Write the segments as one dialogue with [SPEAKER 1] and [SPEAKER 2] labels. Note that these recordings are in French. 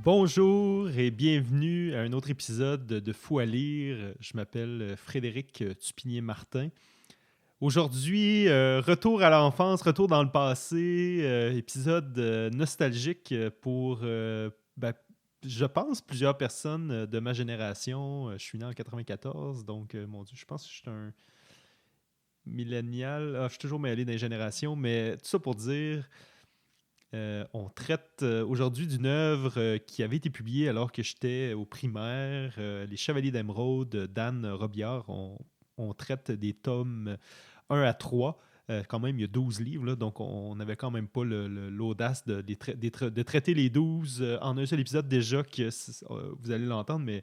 [SPEAKER 1] Bonjour et bienvenue à un autre épisode de Fou à lire. Je m'appelle Frédéric Tupinier-Martin. Aujourd'hui, retour à l'enfance, retour dans le passé, épisode nostalgique pour, je pense, plusieurs personnes de ma génération. Je suis né en 94, donc, mon Dieu, je pense que je suis un millénial. Je suis toujours mêlé dans les générations, mais tout ça pour dire... on traite aujourd'hui d'une œuvre qui avait été publiée alors que j'étais au primaire, Les Chevaliers d'Émeraude d'Anne Robillard. On traite des tomes 1 à 3. Quand même, il y a 12 livres, là, donc on n'avait quand même pas l'audace de traiter les 12 en un seul épisode déjà, que vous allez l'entendre, mais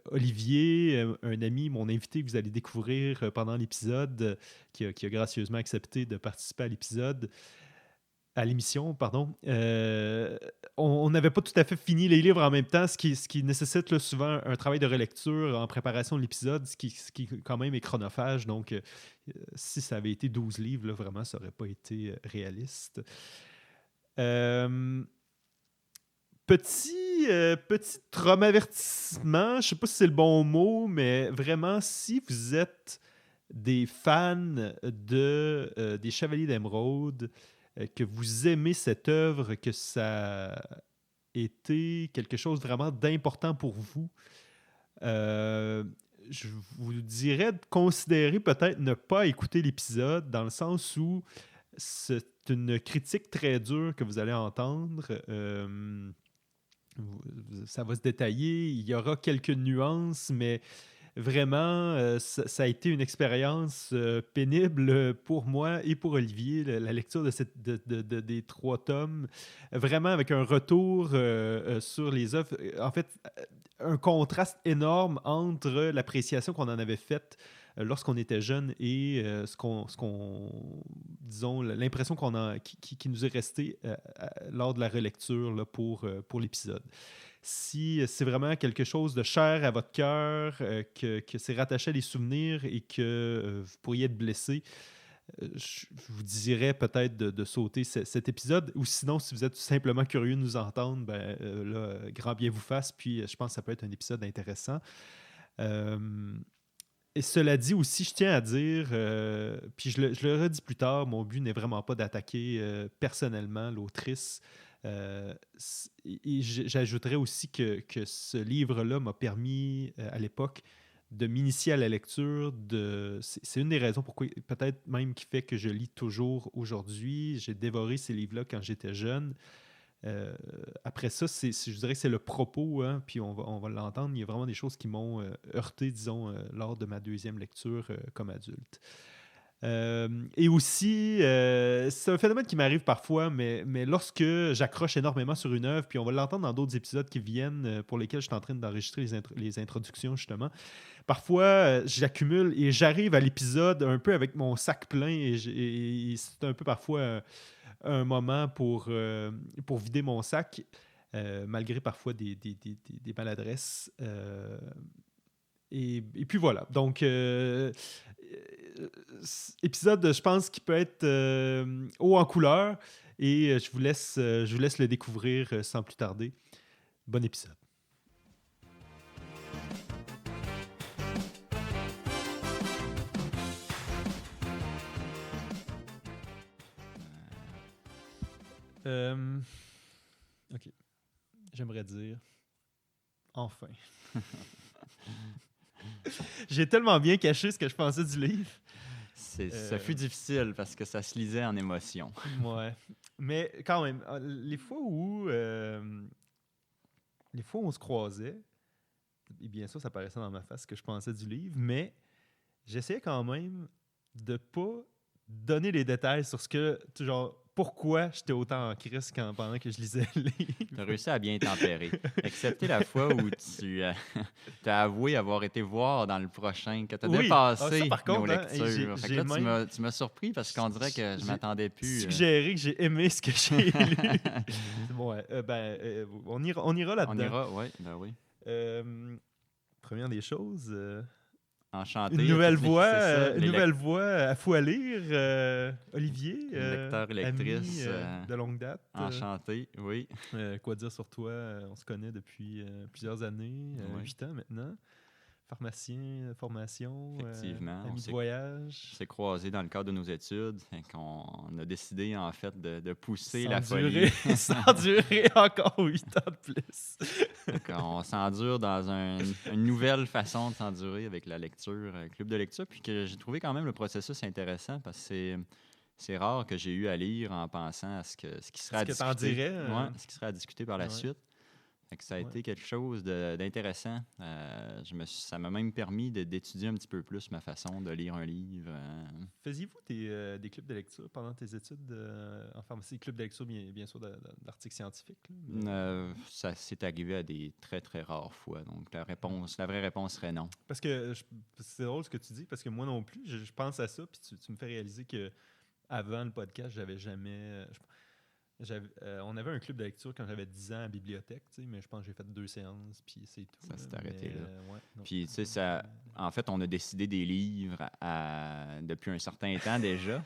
[SPEAKER 1] Olivier, un ami, mon invité que vous allez découvrir pendant l'épisode, qui a gracieusement accepté de participer à l'émission, pardon, on n'avait pas tout à fait fini les livres en même temps, ce qui nécessite là, souvent un travail de relecture en préparation de l'épisode, ce qui quand même est chronophage. Donc, si ça avait été 12 livres, là, vraiment, ça n'aurait pas été réaliste. Petit traumavertissement, je ne sais pas si c'est le bon mot, mais vraiment, si vous êtes des fans des Chevaliers d'Émeraude, que vous aimez cette œuvre, que ça a été quelque chose vraiment d'important pour vous, euh, je vous dirais de considérer peut-être ne pas écouter l'épisode, dans le sens où c'est une critique très dure que vous allez entendre. Ça va se détailler, il y aura quelques nuances, mais vraiment, ça a été une expérience pénible pour moi et pour Olivier, la lecture des 3 tomes, vraiment avec un retour sur les œuvres. En fait, un contraste énorme entre l'appréciation qu'on en avait faite lorsqu'on était jeune et disons, l'impression qui nous est restée lors de la relecture là, pour l'épisode. Si c'est vraiment quelque chose de cher à votre cœur, que c'est rattaché à des souvenirs et que vous pourriez être blessé, je vous dirais peut-être de sauter cet épisode. Ou sinon, si vous êtes tout simplement curieux de nous entendre, là, grand bien vous fasse. Puis je pense que ça peut être un épisode intéressant. Et cela dit aussi, je tiens à dire, puis je le redis plus tard, mon but n'est vraiment pas d'attaquer personnellement l'autrice. Et j'ajouterais aussi que ce livre-là m'a permis à l'époque de m'initier à la lecture. C'est une des raisons pourquoi, peut-être même qui fait que je lis toujours aujourd'hui. J'ai dévoré ces livres-là quand j'étais jeune. Après ça, je dirais que c'est le propos, hein, puis on va l'entendre. Il y a vraiment des choses qui m'ont heurté, disons, lors de ma deuxième lecture comme adulte. Et aussi, c'est un phénomène qui m'arrive parfois, mais lorsque j'accroche énormément sur une œuvre, puis on va l'entendre dans d'autres épisodes qui viennent, pour lesquels je suis en train d'enregistrer les introductions, justement, parfois, j'accumule et j'arrive à l'épisode un peu avec mon sac plein et c'est un peu parfois un moment pour vider mon sac, malgré parfois des maladresses. Et puis voilà. Donc, épisode, je pense, qui peut être haut en couleur. Et je vous laisse le découvrir sans plus tarder. Bon épisode. OK. J'aimerais dire, enfin. J'ai tellement bien caché ce que je pensais du livre.
[SPEAKER 2] Ça fut difficile parce que ça se lisait en émotion.
[SPEAKER 1] Ouais. Mais quand même, les fois où on se croisait, et bien sûr, ça paraissait dans ma face ce que je pensais du livre, mais j'essayais quand même de pas donner les détails sur genre, pourquoi j'étais autant en crise pendant que je lisais le livre.
[SPEAKER 2] Tu as réussi à bien tempérer. Excepté la fois où tu as avoué avoir été voir dans le prochain, que tu as dépassé
[SPEAKER 1] ça, par contre,
[SPEAKER 2] nos lectures. Fait que là,
[SPEAKER 1] même...
[SPEAKER 2] tu m'as surpris parce qu'on dirait que je m'attendais plus.
[SPEAKER 1] Suggéré que j'ai aimé ce que j'ai lu. Bon, on ira là-dedans.
[SPEAKER 2] On ira, oui, ben oui.
[SPEAKER 1] Première des choses,
[SPEAKER 2] enchanté.
[SPEAKER 1] Une nouvelle voix,
[SPEAKER 2] C'est ça,
[SPEAKER 1] une nouvelle voix à fou à lire. Olivier,
[SPEAKER 2] lecteur, lectrice,
[SPEAKER 1] ami de longue date.
[SPEAKER 2] enchanté, oui.
[SPEAKER 1] Quoi dire sur toi? On se connaît depuis plusieurs années,
[SPEAKER 2] Oui.
[SPEAKER 1] 8 ans maintenant. Pharmacien, formation,
[SPEAKER 2] Effectivement,
[SPEAKER 1] ami de
[SPEAKER 2] on
[SPEAKER 1] voyage.
[SPEAKER 2] s'est croisés dans le cadre de nos études et qu'on a décidé, en fait, de pousser la folie.
[SPEAKER 1] Sans durer encore 8 ans de plus.
[SPEAKER 2] Donc, on s'endure dans une nouvelle façon de s'endurer avec la lecture, club de lecture, puis que j'ai trouvé quand même le processus intéressant parce que c'est rare que j'ai eu à lire en pensant à ce qui serait à discuter.
[SPEAKER 1] T'en dirais,
[SPEAKER 2] Ouais, ce qui serait à discuter par la
[SPEAKER 1] ouais.
[SPEAKER 2] suite. Fait que ça a été quelque chose d'intéressant. Ça m'a même permis d'étudier un petit peu plus ma façon de lire un livre.
[SPEAKER 1] Faisiez-vous des clubs de lecture pendant tes études en pharmacie? Clubs de lecture, bien sûr, d'articles scientifiques. Là, mais...
[SPEAKER 2] ça s'est arrivé à des très, très rares fois. Donc, la vraie réponse serait non.
[SPEAKER 1] Parce que c'est drôle ce que tu dis, parce que moi non plus, je pense à ça, puis tu me fais réaliser que avant le podcast, j'avais jamais... on avait un club de lecture quand j'avais 10 ans à la bibliothèque, mais je pense que j'ai fait 2 séances, puis c'est tout.
[SPEAKER 2] Ça s'est arrêté là.
[SPEAKER 1] Ouais,
[SPEAKER 2] puis, tu sais, en fait, on a décidé des livres depuis un certain temps déjà.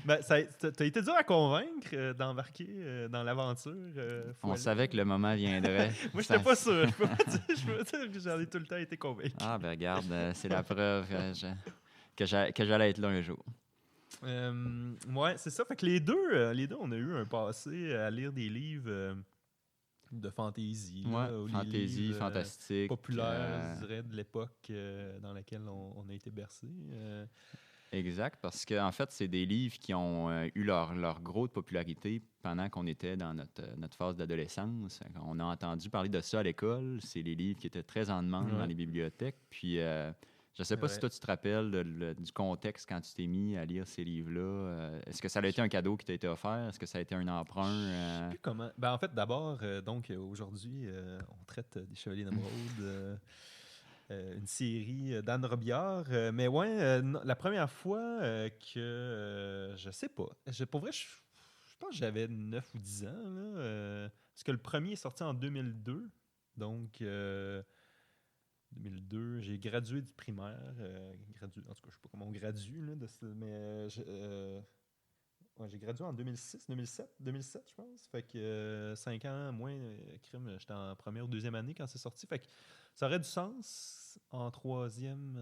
[SPEAKER 1] T'as été dur à convaincre d'embarquer dans l'aventure.
[SPEAKER 2] On savait que le moment viendrait.
[SPEAKER 1] Moi, j'étais pas sûr. Je peux pas dire que j'en ai tout le temps été convaincu.
[SPEAKER 2] Ah, ben regarde, c'est la preuve que j'allais être là un jour.
[SPEAKER 1] Ouais, c'est ça. Fait que les deux, on a eu un passé à lire des livres de fantaisie.
[SPEAKER 2] Ouais, fantaisie, fantastique.
[SPEAKER 1] Populaire, je dirais, de l'époque dans laquelle on a été bercé.
[SPEAKER 2] Exact, parce qu'en fait, c'est des livres qui ont eu leur grosse popularité pendant qu'on était dans notre phase d'adolescence. On a entendu parler de ça à l'école. C'est les livres qui étaient très en demande dans les bibliothèques. Puis... je ne sais pas si toi, tu te rappelles du contexte quand tu t'es mis à lire ces livres-là. Est-ce que ça a été un cadeau qui t'a été offert? Est-ce que ça a été un emprunt?
[SPEAKER 1] Je sais plus comment. Ben, en fait, d'abord, aujourd'hui, on traite des Chevaliers d'Émeraude, une série d'Anne Robillard. Mais ouais, la première fois que... je sais pas. Pour vrai, je pense que j'avais 9 ou 10 ans. Là, parce que le premier est sorti en 2002. Donc... 2002, j'ai gradué du primaire. En tout cas, je sais pas comment on gradue, là, mais j'ai gradué en 2007, je pense. Fait que 5 ans moins, crime, j'étais en première ou deuxième année quand c'est sorti. Fait que ça aurait du sens. En troisième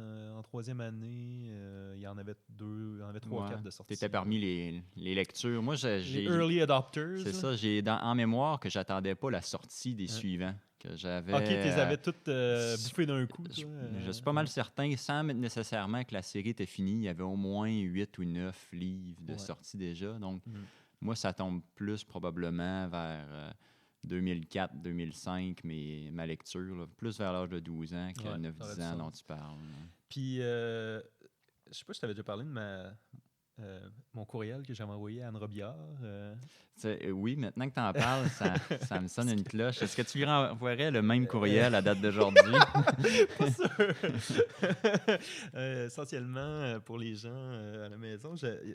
[SPEAKER 1] année, il y en avait 3 ou 4 de sortie.
[SPEAKER 2] Tu étais parmi les lectures. Moi,
[SPEAKER 1] les early adopters.
[SPEAKER 2] C'est ça, j'ai en mémoire que j'attendais pas la sortie des suivants. Que j'avais,
[SPEAKER 1] ok, tu les avais toutes bouffées d'un coup.
[SPEAKER 2] Je suis pas mal certain, sans nécessairement que la série était finie, il y avait au moins 8 ou 9 livres de sortie déjà. Donc, moi, ça tombe plus probablement vers 2004-2005, ma lecture, là, plus vers l'âge de 12 ans que 9-10 ans dont tu parles.
[SPEAKER 1] Puis, je sais pas si je t'avais déjà parlé de mon courriel que j'avais envoyé à Anne Robillard.
[SPEAKER 2] Oui, maintenant que tu en parles, ça me sonne une cloche. Est-ce que tu lui renvoierais le même courriel à date d'aujourd'hui?
[SPEAKER 1] Pas sûr. Essentiellement, pour les gens à la maison,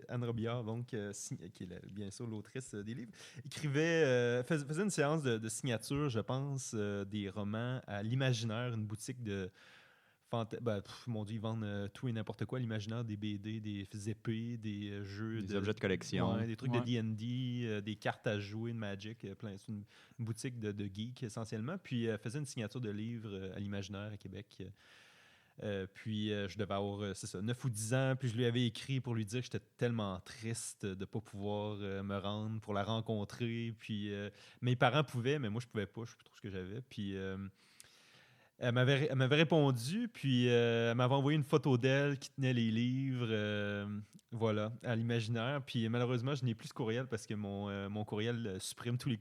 [SPEAKER 1] Anne Robillard, donc, qui est bien sûr l'autrice des livres, faisait une séance de signature, je pense, des romans à l'Imaginaire, une boutique de... mon Dieu, ils vendent tout et n'importe quoi. L'imaginaire, des BD, des épées, des jeux.
[SPEAKER 2] Des objets de collection.
[SPEAKER 1] Ouais, des trucs de D&D, des cartes à jouer de Magic. C'est une boutique de geeks essentiellement. Puis elle faisait une signature de livres à l'imaginaire à Québec. Puis je devais avoir, 9 ou 10 ans. Puis je lui avais écrit pour lui dire que j'étais tellement triste de ne pas pouvoir me rendre pour la rencontrer. Puis mes parents pouvaient, mais moi je pouvais pas. Je ne sais plus trop ce que j'avais. Puis... Elle m'avait répondu, puis elle m'avait envoyé une photo d'elle qui tenait les livres, voilà, à l'imaginaire. Puis malheureusement, je n'ai plus ce courriel parce que mon courriel supprime tous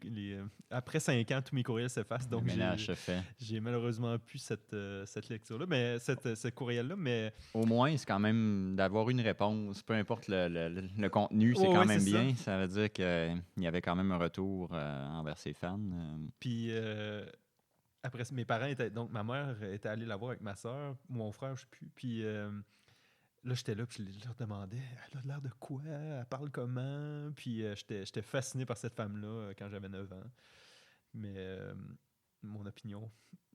[SPEAKER 1] après 5 ans, tous mes courriels s'effacent. Donc j'ai malheureusement plus cette lecture-là, mais ce courriel-là. Mais
[SPEAKER 2] au moins, c'est quand même d'avoir une réponse, peu importe le contenu, c'est quand même bien. Ça veut dire qu'il y avait quand même un retour envers ses fans.
[SPEAKER 1] Puis... après, mes parents donc ma mère était allée la voir avec ma soeur, mon frère, je sais plus. Puis là, j'étais là, puis je leur demandais, elle a l'air de quoi? Elle parle comment? Puis j'étais fasciné par cette femme-là quand j'avais 9 ans. Mais mon opinion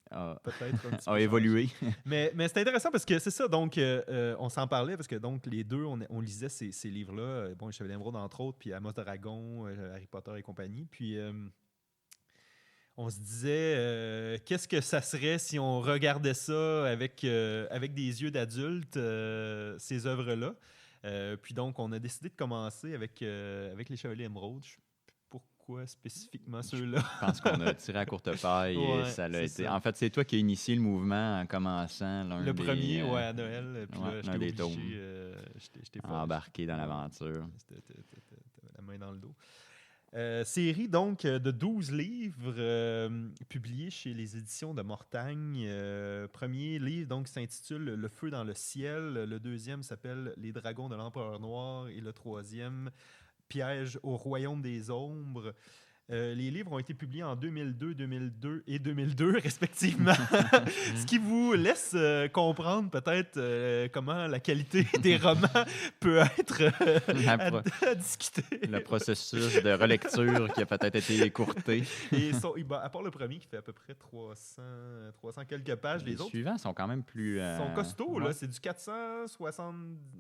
[SPEAKER 1] peut-être un petit
[SPEAKER 2] a
[SPEAKER 1] peu
[SPEAKER 2] évolué.
[SPEAKER 1] mais c'est intéressant parce que c'est ça, donc on s'en parlait parce que donc les deux, on lisait ces livres-là, bon, Chevalier d'Émeraude entre autres, puis Amos Dragon, Harry Potter et compagnie, puis on se disait qu'est-ce que ça serait si on regardait ça avec des yeux d'adulte, ces œuvres-là. Puis donc, on a décidé de commencer avec les Chevaliers Émeraude. Pourquoi spécifiquement ceux-là?
[SPEAKER 2] Je pense qu'on a tiré à courte paille et
[SPEAKER 1] Ouais,
[SPEAKER 2] ça l'a
[SPEAKER 1] c'est
[SPEAKER 2] été.
[SPEAKER 1] ça.
[SPEAKER 2] En fait, c'est toi qui as initié le mouvement en commençant
[SPEAKER 1] Le premier, ouais, à Noël. Puis
[SPEAKER 2] ouais,
[SPEAKER 1] là,
[SPEAKER 2] l'un des
[SPEAKER 1] j'étais obligé.
[SPEAKER 2] tomes.
[SPEAKER 1] J'étais
[SPEAKER 2] Embarqué dans
[SPEAKER 1] ouais,
[SPEAKER 2] l'aventure.
[SPEAKER 1] t'avais la main dans le dos. Série donc de 12 livres publiés chez les éditions de Mortagne. Premier livre donc s'intitule Le feu dans le ciel. Le deuxième s'appelle Les dragons de l'Empereur Noir. Et le troisième, Piège au royaume des ombres. Les livres ont été publiés en 2002, 2002 et 2002, respectivement. Ce qui vous laisse comprendre peut-être comment la qualité des romans peut être à discuter.
[SPEAKER 2] Le processus de relecture qui a peut-être été écourté.
[SPEAKER 1] Et à part le premier qui fait à peu près 300 quelques pages, les autres
[SPEAKER 2] suivants sont quand même plus...
[SPEAKER 1] sont costauds.
[SPEAKER 2] ouais.
[SPEAKER 1] Là, c'est du 460,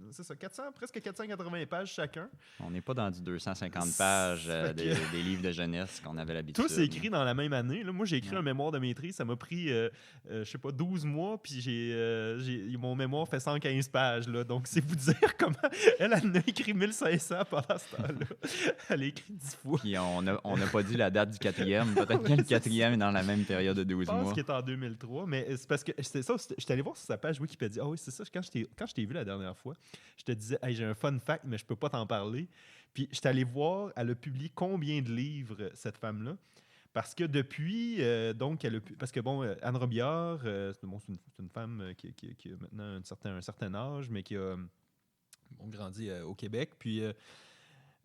[SPEAKER 1] c'est ça, presque 480 pages chacun.
[SPEAKER 2] On n'est pas dans du 250 pages des livres de jeunesse qu'on avait l'habitude.
[SPEAKER 1] Tout c'est écrit dans la même année. Là. Moi, j'ai écrit un mémoire de maîtrise. Ça m'a pris, je sais pas, 12 mois. Puis mon mémoire fait 115 pages. Là. Donc, c'est vous dire comment elle en a écrit 1500 pendant ce temps-là. Elle a écrit 10 fois.
[SPEAKER 2] Puis on n'a pas dit la date du quatrième. Peut-être que le quatrième est dans la même période de 12 mois.
[SPEAKER 1] Je pense qu'il est en 2003. Mais c'est parce que c'est ça. J'étais allé voir sur sa page Wikipédia. Ah oui, c'est ça. Quand je t'ai vu la dernière fois, je te disais, hey, j'ai un fun fact, mais je peux pas t'en parler. Puis, je suis allé voir, elle a publié combien de livres, cette femme-là. Parce que depuis, parce que, bon, Anne Robillard, c'est une femme qui a maintenant un certain âge, mais qui a grandi au Québec. Puis,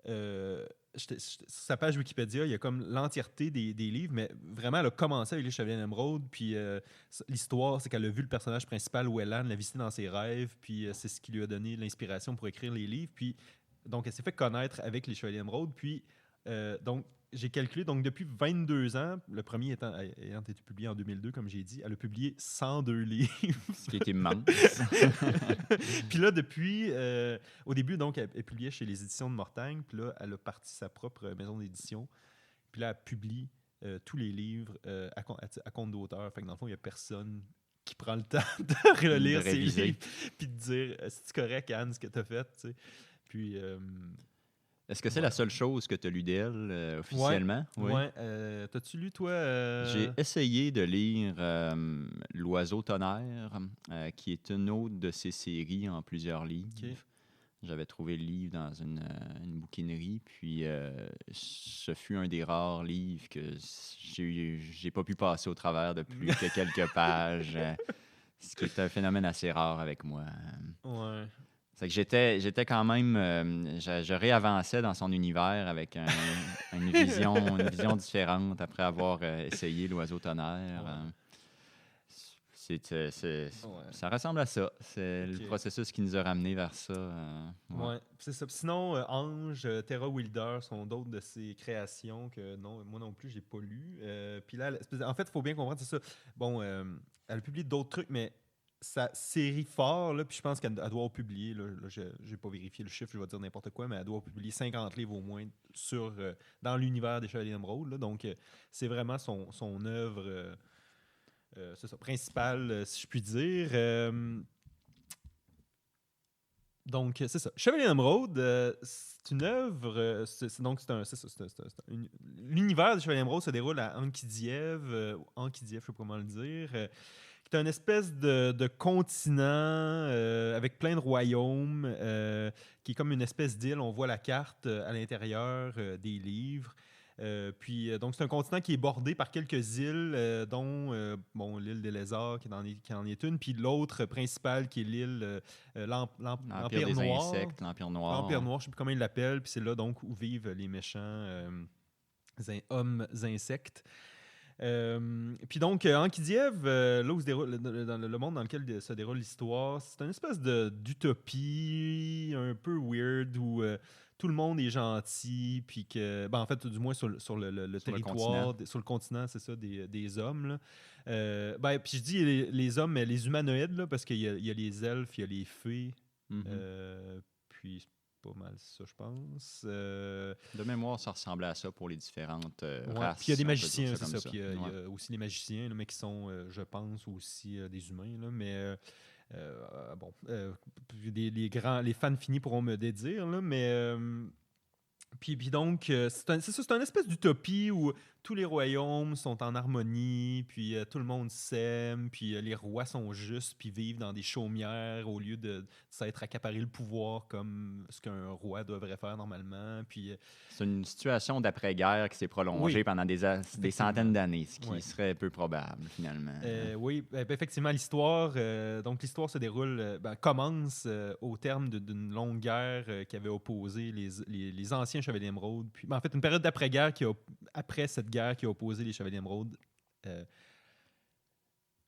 [SPEAKER 1] sur sa page Wikipédia, il y a comme l'entièreté des livres, mais vraiment, elle a commencé avec les Chevaliers d'Émeraude. Puis, l'histoire, c'est qu'elle a vu le personnage principal, Wellan, la visiter dans ses rêves. Puis, c'est ce qui lui a donné l'inspiration pour écrire les livres. Puis, donc, elle s'est fait connaître avec les Chevaliers d'Émeraude. Puis, donc, j'ai calculé, donc depuis 22 ans, le premier ayant été publié en 2002, comme j'ai dit, elle a publié 102 livres.
[SPEAKER 2] Ce qui est immense.
[SPEAKER 1] Puis là, depuis, au début, donc, elle publiait chez les éditions de Mortagne. Puis là, elle a parti sa propre maison d'édition. Puis là, elle publie tous les livres à compte d'auteur. Fait que dans le fond, il n'y a personne qui prend le temps de relire ses livres puis de dire « C'est correct, Anne, ce que tu as fait? » Puis...
[SPEAKER 2] Est-ce que c'est la seule chose que tu as lu d'elle officiellement?
[SPEAKER 1] Oui. T'as-tu lu, toi?
[SPEAKER 2] J'ai essayé de lire L'Oiseau tonnerre, qui est une autre de ses séries en plusieurs livres. Okay. J'avais trouvé le livre dans une bouquinerie, puis ce fut un des rares livres que j'ai pas pu passer au travers de plus que quelques pages, ce qui est un phénomène assez rare avec moi.
[SPEAKER 1] Ouais.
[SPEAKER 2] C'est que j'étais quand même... je réavançais dans son univers avec une vision différente après avoir essayé L'Oiseau tonnerre. Ça ressemble à ça. C'est le processus qui nous a ramenés vers ça.
[SPEAKER 1] Ouais, c'est ça. Sinon, Ange, Terra Wilder sont d'autres de ses créations que moi non plus, j'ai pas lu. Puis là, en fait, il faut bien comprendre, c'est ça. Bon, elle a publié d'autres trucs, mais sa série phare, là, puis je pense qu'elle doit avoir publié, là, je n'ai pas vérifié le chiffre, je vais dire n'importe quoi, mais elle doit avoir publié 50 livres au moins dans l'univers des Chevaliers d'Émeraude. Donc, c'est vraiment son œuvre c'est ça, principale, si je puis dire. Donc, c'est ça. Chevalier d'Émeraude, c'est une œuvre. L'univers des Chevaliers d'Émeraude se déroule à Ankh-Kidiev, je ne sais pas comment le dire. C'est une espèce de continent avec plein de royaumes, qui est comme une espèce d'île. On voit la carte à l'intérieur des livres. Donc, c'est un continent qui est bordé par quelques îles, dont l'île des Lézards, qui en est une, puis l'autre principale, qui est l'île l'Empire
[SPEAKER 2] des
[SPEAKER 1] Noir.
[SPEAKER 2] Insectes, l'Empire Noir.
[SPEAKER 1] L'Empire Noir, je ne sais plus comment ils l'appellent, puis c'est là donc où vivent les méchants hommes insectes. Puis donc, Ankh-Kidiev, là où se déroule, dans le monde dans lequel se déroule l'histoire, c'est une espèce d'utopie un peu weird où tout le monde est gentil, puis que, en fait, du moins sur le
[SPEAKER 2] Sur le
[SPEAKER 1] territoire,
[SPEAKER 2] continent.
[SPEAKER 1] sur le continent, c'est ça, des hommes. Là. Puis je dis les hommes, mais les humanoïdes, là, parce qu'il y a les elfes, il y a les fées,
[SPEAKER 2] Mhm.
[SPEAKER 1] puis c'est pas mal ça, je pense.
[SPEAKER 2] De mémoire, ça ressemblait à ça pour les différentes
[SPEAKER 1] Ouais.
[SPEAKER 2] races.
[SPEAKER 1] Puis il y a des
[SPEAKER 2] on peut dire
[SPEAKER 1] magiciens, c'est
[SPEAKER 2] comme
[SPEAKER 1] ça. Puis il y
[SPEAKER 2] Ouais.
[SPEAKER 1] a aussi les magiciens, là, mais qui sont, je pense, aussi des humains. Là, mais bon, les fans finis pourront me dédire, là, mais puis donc, c'est ça, c'est une espèce d'utopie où tous les royaumes sont en harmonie, puis tout le monde s'aime, puis les rois sont justes, puis vivent dans des chaumières au lieu de s'être accaparé le pouvoir comme ce qu'un roi devrait faire normalement. Puis
[SPEAKER 2] C'est une situation d'après-guerre qui s'est prolongée
[SPEAKER 1] oui,
[SPEAKER 2] pendant des
[SPEAKER 1] effectivement.
[SPEAKER 2] centaines d'années, ce qui
[SPEAKER 1] Ouais.
[SPEAKER 2] serait peu probable, finalement.
[SPEAKER 1] Oui, effectivement, l'histoire, donc l'histoire se déroule, commence au terme d'une longue guerre qui avait opposé les anciens Chevaliers d'Émeraude, puis en fait une période d'après-guerre après cette guerre qui a opposé les Chevaliers d'Émeraude euh,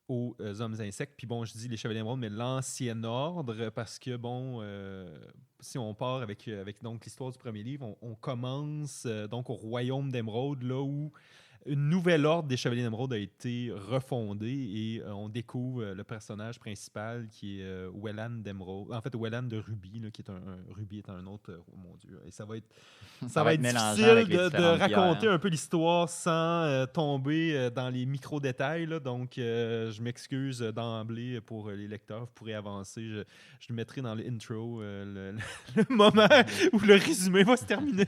[SPEAKER 1] aux hommes insectes. Puis bon, je dis les Chevaliers d'Émeraude, mais l'ancien ordre, parce que bon, si on part avec donc l'histoire du premier livre, on commence donc au royaume d'Émeraude, là où une nouvelle ordre des Chevaliers d'Émeraude a été refondée et on découvre le personnage principal qui est Wellan d'Émeraude. En fait, Wellan de Rubis, là, qui est un Rubis est un autre. Oh mon Dieu. Et ça va être
[SPEAKER 2] mélangeant
[SPEAKER 1] difficile
[SPEAKER 2] avec les
[SPEAKER 1] de
[SPEAKER 2] différentes
[SPEAKER 1] raconter
[SPEAKER 2] pierres.
[SPEAKER 1] un peu l'histoire sans tomber dans les micro-détails. Là. Donc, je m'excuse d'emblée pour les lecteurs. Vous pourrez avancer. Je le mettrai dans l'intro, le moment où le résumé va se terminer.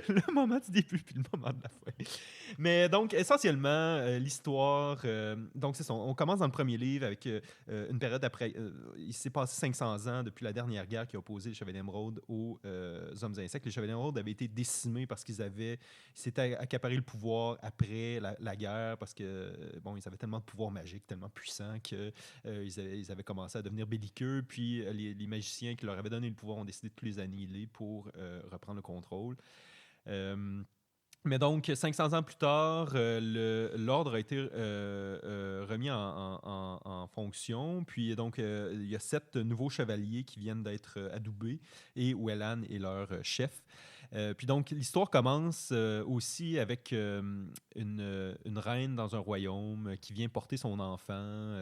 [SPEAKER 1] Le moment du début puis le moment de la fin. Mais donc, essentiellement, l'histoire, donc c'est ça, on commence dans le premier livre avec une période après, il s'est passé 500 ans depuis la dernière guerre qui a opposé les Chevaliers d'Émeraude aux hommes insectes. Les Chevaliers d'Émeraude avaient été décimés parce qu'ils s'étaient accaparé le pouvoir après la guerre parce que, bon, ils avaient tellement de pouvoir magique, tellement puissant que ils avaient commencé à devenir belliqueux, puis les magiciens qui leur avaient donné le pouvoir ont décidé de tous les annihiler pour reprendre le contrôle. Mais donc, 500 ans plus tard, l'ordre a été remis en fonction. Puis, donc, il y a 7 nouveaux chevaliers qui viennent d'être adoubés et Wellan est leur chef. Puis, donc, l'histoire commence aussi avec une reine dans un royaume qui vient porter son enfant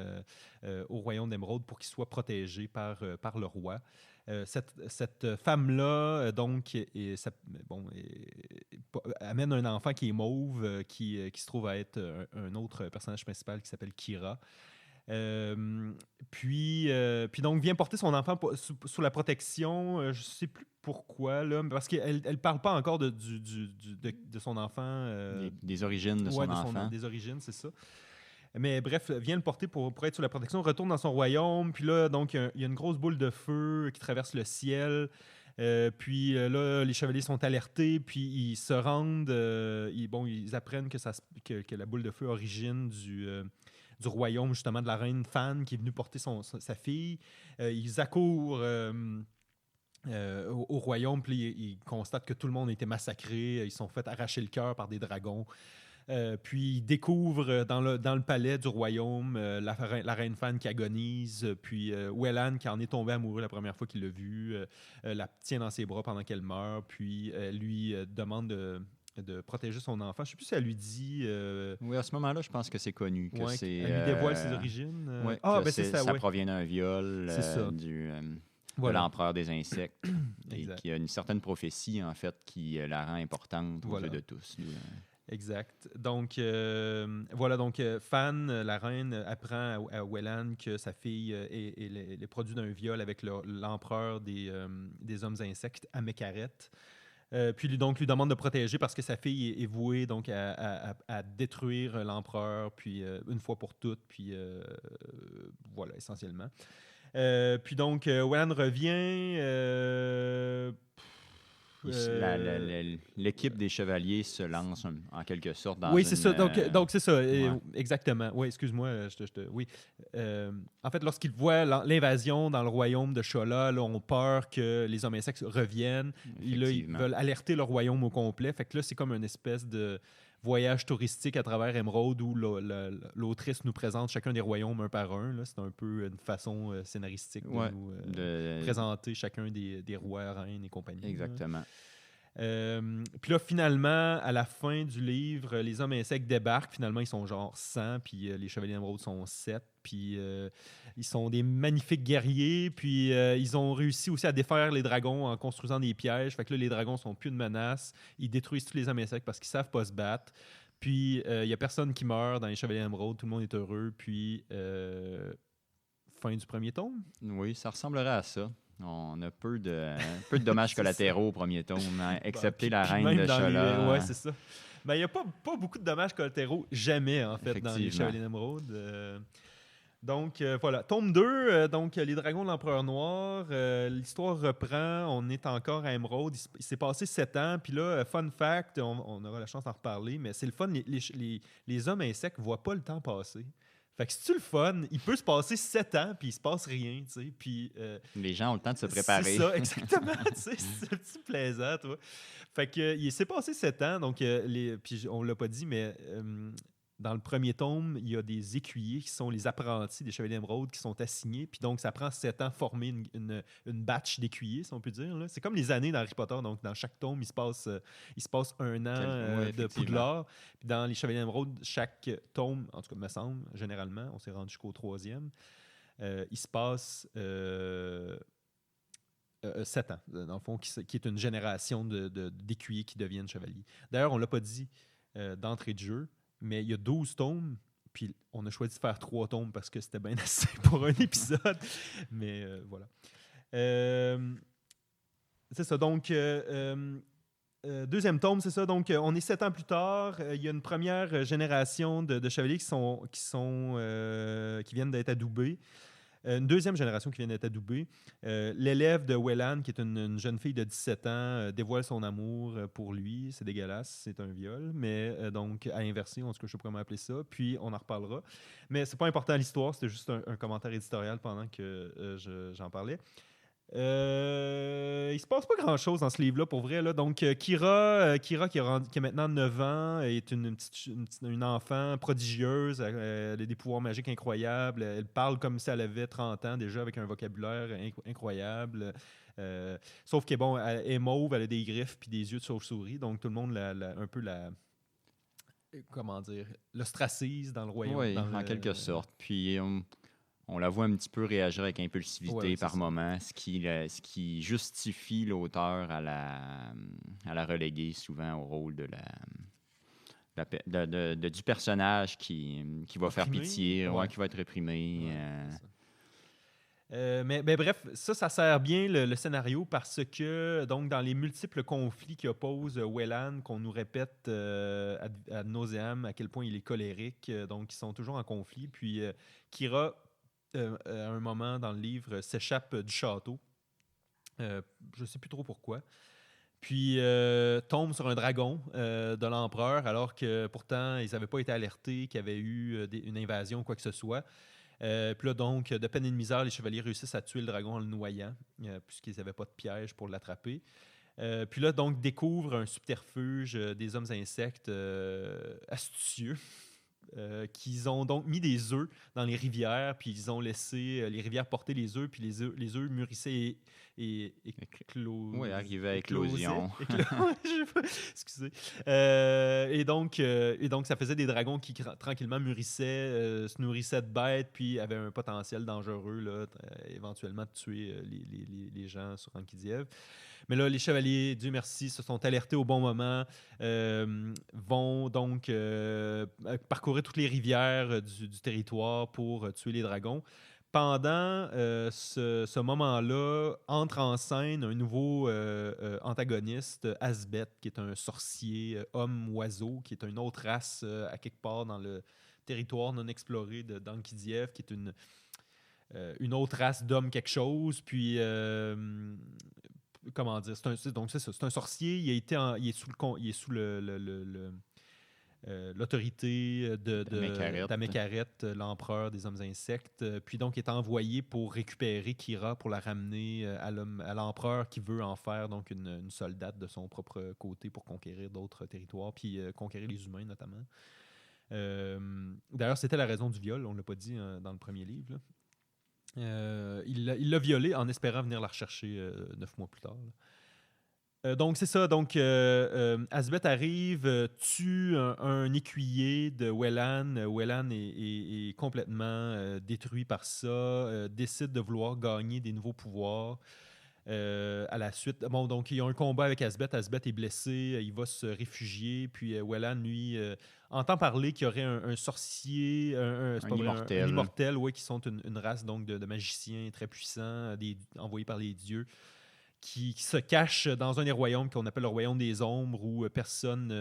[SPEAKER 1] au royaume d'Émeraude pour qu'il soit protégé par le roi. Cette femme-là, donc, amène un enfant qui est mauve, qui se trouve à être un autre personnage principal qui s'appelle Kira. Puis donc, vient porter son enfant sous la protection. Je ne sais plus pourquoi, là, parce qu'elle ne parle pas encore de son enfant.
[SPEAKER 2] Des origines de son enfant.
[SPEAKER 1] Des origines, c'est ça. Mais bref, vient le porter pour être sous la protection, retourne dans son royaume, puis là, donc, il y a une grosse boule de feu qui traverse le ciel. Puis là, les chevaliers sont alertés, puis ils se rendent, ils apprennent que la boule de feu origine du royaume, justement, de la reine Fan qui est venue porter sa fille. Ils accourent au royaume, puis ils constatent que tout le monde a été massacré. Ils sont fait arracher le cœur par des dragons. Puis ils découvrent dans le palais du royaume la reine Fan qui agonise, puis Wellan qui en est tombé amoureux la première fois qu'il l'a vue, la tient dans ses bras pendant qu'elle meurt, puis lui demande de protéger son enfant. Je ne sais plus si elle lui dit...
[SPEAKER 2] Oui, à ce moment-là, je pense que c'est connu. Que
[SPEAKER 1] ouais,
[SPEAKER 2] c'est,
[SPEAKER 1] elle lui dévoile ses origines.
[SPEAKER 2] Ouais,
[SPEAKER 1] C'est ça,
[SPEAKER 2] ça
[SPEAKER 1] ouais.
[SPEAKER 2] provient d'un viol de
[SPEAKER 1] Voilà.
[SPEAKER 2] l'empereur des insectes et
[SPEAKER 1] Exact.
[SPEAKER 2] qu'il y a une certaine prophétie, en fait, qui la rend importante aux yeux de tous.
[SPEAKER 1] Exact. Donc, voilà, donc Fan, la reine, apprend à Wellan que sa fille est le produit d'un viol avec l'empereur des hommes insectes, Amekaret. Puis lui demande de protéger parce que sa fille est vouée donc à détruire l'empereur, puis une fois pour toutes, puis voilà, essentiellement. Puis donc, Wellan revient...
[SPEAKER 2] L'équipe des chevaliers se lance en quelque sorte dans
[SPEAKER 1] oui, c'est ça. Donc c'est ça.
[SPEAKER 2] Ouais.
[SPEAKER 1] Exactement. Oui, excuse-moi. Oui. En fait, lorsqu'ils voient l'invasion dans le royaume de Chola, là, ont peur que les hommes insectes reviennent. Et là, ils veulent alerter le royaume au complet. Fait que là, c'est comme une espèce de voyage touristique à travers Émeraude où l'autrice nous présente chacun des royaumes un par un. Là. C'est un peu une façon scénaristique de nous présenter chacun des rois, reines et compagnie.
[SPEAKER 2] Exactement.
[SPEAKER 1] Puis là, finalement, à la fin du livre, les hommes insectes débarquent. Finalement, ils sont genre 100, puis les chevaliers d'émeraude sont 7. Puis ils sont des magnifiques guerriers. Puis ils ont réussi aussi à défaire les dragons en construisant des pièges. Fait que là, les dragons sont plus une menace. Ils détruisent tous les hommes insectes parce qu'ils savent pas se battre. Puis il y a personne qui meurt dans les chevaliers d'émeraude. Tout le monde est heureux. Puis fin du premier tome.
[SPEAKER 2] Oui, ça ressemblerait à ça. On a peu de dommages collatéraux au premier tome, hein, excepté la reine
[SPEAKER 1] même
[SPEAKER 2] de
[SPEAKER 1] dans
[SPEAKER 2] Chola.
[SPEAKER 1] Ouais, c'est ça. Ben, il n'y a pas beaucoup de dommages collatéraux, jamais, en fait, dans les
[SPEAKER 2] Effectivement.
[SPEAKER 1] Chevaliers d'Émeraude. Donc, voilà. Tome 2, donc les dragons de l'Empereur Noir. L'histoire reprend. On est encore à Émeraude. Il s'est passé 7 ans. Puis là, fun fact, on aura la chance d'en reparler, mais c'est le fun. Les hommes insectes ne voient pas le temps passer. Fait que c'est-tu le fun? Il peut se passer 7 ans, puis il se passe rien, tu sais. Puis
[SPEAKER 2] Les gens ont le temps de se préparer.
[SPEAKER 1] c'est ça, exactement. Tu sais, c'est un petit plaisant, toi. Fait que il s'est passé 7 ans, donc puis on l'a pas dit, mais dans le premier tome, il y a des écuyers qui sont les apprentis des Chevaliers d'Émeraude qui sont assignés, puis donc ça prend 7 ans former une batch d'écuyers, si on peut dire, là. C'est comme les années dans Harry Potter, donc dans chaque tome, il se passe 1 an
[SPEAKER 2] Oui,
[SPEAKER 1] de
[SPEAKER 2] effectivement.
[SPEAKER 1] Poudlard. Puis dans les Chevaliers d'Émeraude, chaque tome, en tout cas, me semble, généralement, on s'est rendu jusqu'au 3e, il se passe 7 ans, dans le fond, qui est une génération d'écuyers qui deviennent chevaliers. D'ailleurs, on ne l'a pas dit d'entrée de jeu, mais il y a 12 tomes, puis on a choisi de faire 3 tomes parce que c'était bien assez pour un épisode. Mais voilà. C'est ça, donc... deuxième tome, c'est ça. Donc, on est 7 ans plus tard. Il y a une première génération de chevaliers qui viennent d'être adoubés. Une deuxième génération qui vient d'être adoubée. L'élève de Wellan, qui est une jeune fille de 17 ans, dévoile son amour pour lui. C'est dégueulasse, c'est un viol, mais donc à inverser, en tout cas, je sais pas comment appeler ça. Puis on en reparlera. Mais c'est pas important à l'histoire, c'était juste un commentaire éditorial pendant que j'en parlais. Il se passe pas grand-chose dans ce livre-là, pour vrai. Là. Donc, Kira qui a maintenant 9 ans, est une enfant prodigieuse. Elle a des pouvoirs magiques incroyables. Elle parle comme si elle avait 30 ans, déjà avec un vocabulaire incroyable. Sauf qu'elle est mauve, elle a des griffes puis des yeux de chauve-souris. Donc, tout le monde un peu comment dire, l'ostracise dans le royaume.
[SPEAKER 2] Oui, en quelque sorte. Puis on la voit un petit peu réagir avec impulsivité par moment, ce qui justifie l'auteur à la reléguer souvent au rôle du personnage qui va faire pitié, qui va être réprimé.
[SPEAKER 1] Mais bref, ça sert bien le scénario parce que donc dans les multiples conflits qui opposent Wellan, qu'on nous répète ad nauseam à quel point il est colérique, donc ils sont toujours en conflit. Puis Kira, à un moment dans le livre, s'échappe du château. Je ne sais plus trop pourquoi. Puis tombe sur un dragon de l'empereur, alors que pourtant, ils n'avaient pas été alertés qu'il y avait eu une invasion ou quoi que ce soit. Puis là, donc, de peine et de misère, les chevaliers réussissent à tuer le dragon en le noyant, puisqu'ils n'avaient pas de piège pour l'attraper. Puis là, donc, découvrent un subterfuge des hommes insectes astucieux. Qu'ils ont donc mis des œufs dans les rivières, puis ils ont laissé les rivières porter les œufs, puis les œufs mûrissaient et éclosaient.
[SPEAKER 2] Oui, arrivaient à éclosion.
[SPEAKER 1] Excusez. Et donc, ça faisait des dragons qui tranquillement mûrissaient, se nourrissaient de bêtes, puis avaient un potentiel dangereux, là, éventuellement de tuer les gens sur Ankh-Kidiev. Mais là, les chevaliers, Dieu merci, se sont alertés au bon moment, vont donc parcourir toutes les rivières du territoire pour tuer les dragons. Pendant ce moment-là, entre en scène un nouveau antagoniste, Asbeth, qui est un sorcier homme-oiseau, qui est une autre race à quelque part dans le territoire non exploré d'Ankh-Kidiev, qui est une autre race d'homme quelque chose. Puis comment dire, c'est un sorcier, il est sous l'autorité d'Amékaret, l'empereur des hommes insectes, puis donc est envoyé pour récupérer Kira, pour la ramener à l'empereur qui veut en faire donc une soldate de son propre côté pour conquérir d'autres territoires, puis conquérir les humains notamment. D'ailleurs, c'était la raison du viol, on ne l'a pas dit dans le premier livre, là. Il l'a violée en espérant venir la rechercher 9 mois plus tard. Donc, c'est ça. Donc, Asbeth arrive, tue un écuyer de Wellan. Wellan est complètement détruit par ça, décide de vouloir gagner des nouveaux pouvoirs à la suite. Bon, donc, il y a un combat avec Asbeth. Asbeth est blessé, il va se réfugier. Puis, Wellan, lui, entend parler qu'il y aurait un sorcier, c'est
[SPEAKER 2] Un
[SPEAKER 1] pas vrai, un
[SPEAKER 2] immortel.
[SPEAKER 1] immortel, ouais, qui sont une race donc, de magiciens très puissants, envoyés par les dieux qui se cache dans un des royaumes qu'on appelle le royaume des ombres, où personne.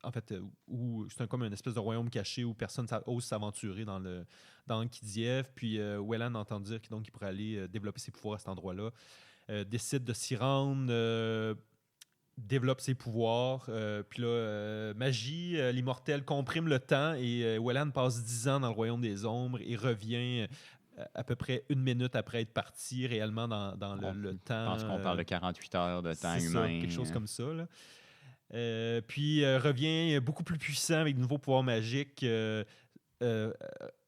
[SPEAKER 1] En fait, où c'est comme une espèce de royaume caché où personne ose s'aventurer dans Kidiev. Puis Wellan entend dire qu'il pourrait aller développer ses pouvoirs à cet endroit-là. Décide de s'y rendre, développe ses pouvoirs. Puis là, magie, l'immortel comprime le temps et Wellan passe 10 ans dans le royaume des ombres et revient à peu près 1 minute après être parti réellement dans le
[SPEAKER 2] Je
[SPEAKER 1] temps.
[SPEAKER 2] pense qu'on parle de 48 heures de temps
[SPEAKER 1] C'est ça,
[SPEAKER 2] humain.
[SPEAKER 1] quelque chose comme ça. Là. Puis revient beaucoup plus puissant avec de nouveaux pouvoirs magiques.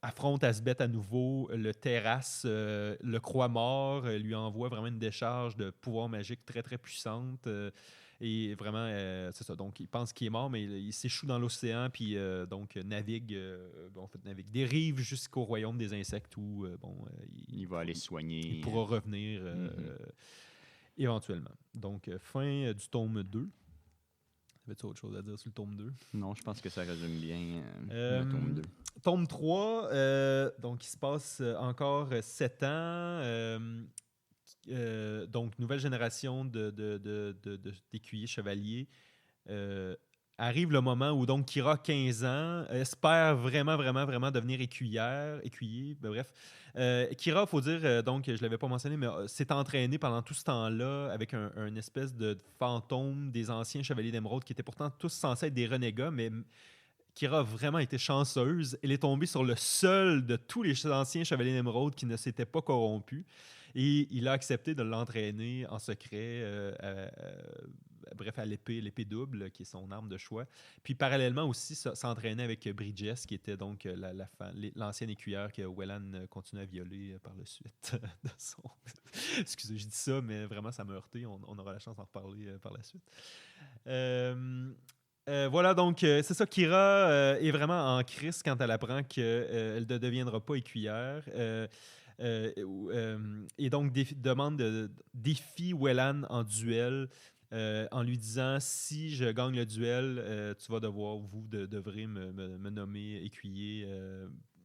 [SPEAKER 1] Affronte Asbeth à nouveau, le terrasse, le croit mort, lui envoie vraiment une décharge de pouvoirs magiques très très puissante. Et vraiment, c'est ça. Donc, il pense qu'il est mort, mais il s'échoue dans l'océan, puis donc navigue, dérive jusqu'au royaume des insectes où
[SPEAKER 2] Il va aller soigner.
[SPEAKER 1] il pourra revenir éventuellement. Donc, fin du tome 2. Avais-tu autre chose à dire sur le tome 2?
[SPEAKER 2] Non, je pense que ça résume bien le tome 2.
[SPEAKER 1] Tome 3, donc il se passe encore 7 ans. Donc, nouvelle génération d'écuyers chevaliers. Arrive le moment où donc Kira, 15 ans, espère vraiment, vraiment, vraiment devenir écuyer, bref. Kira, il faut dire, donc je ne l'avais pas mentionné, mais s'est entraîné pendant tout ce temps-là avec un espèce de fantôme des anciens chevaliers d'émeraude qui étaient pourtant tous censés être des renégats, mais Kira a vraiment été chanceuse. Elle est tombée sur le seul de tous les anciens chevaliers d'émeraude qui ne s'était pas corrompu. Et il a accepté de l'entraîner en secret, à l'épée double, qui est son arme de choix. Puis parallèlement aussi, s'entraîner avec Bridges, qui était donc l'ancienne écuyère que Wellan continue à violer par la suite. Excusez, je dis ça, mais vraiment, ça m'a heurté. On aura la chance d'en reparler par la suite. Voilà, donc c'est ça, Kira est vraiment en crise quand elle apprend qu'elle ne deviendra pas écuyère. Et donc défie Wellan en duel en lui disant si je gagne le duel, tu vas devoir, vous devrez me nommer écuyer.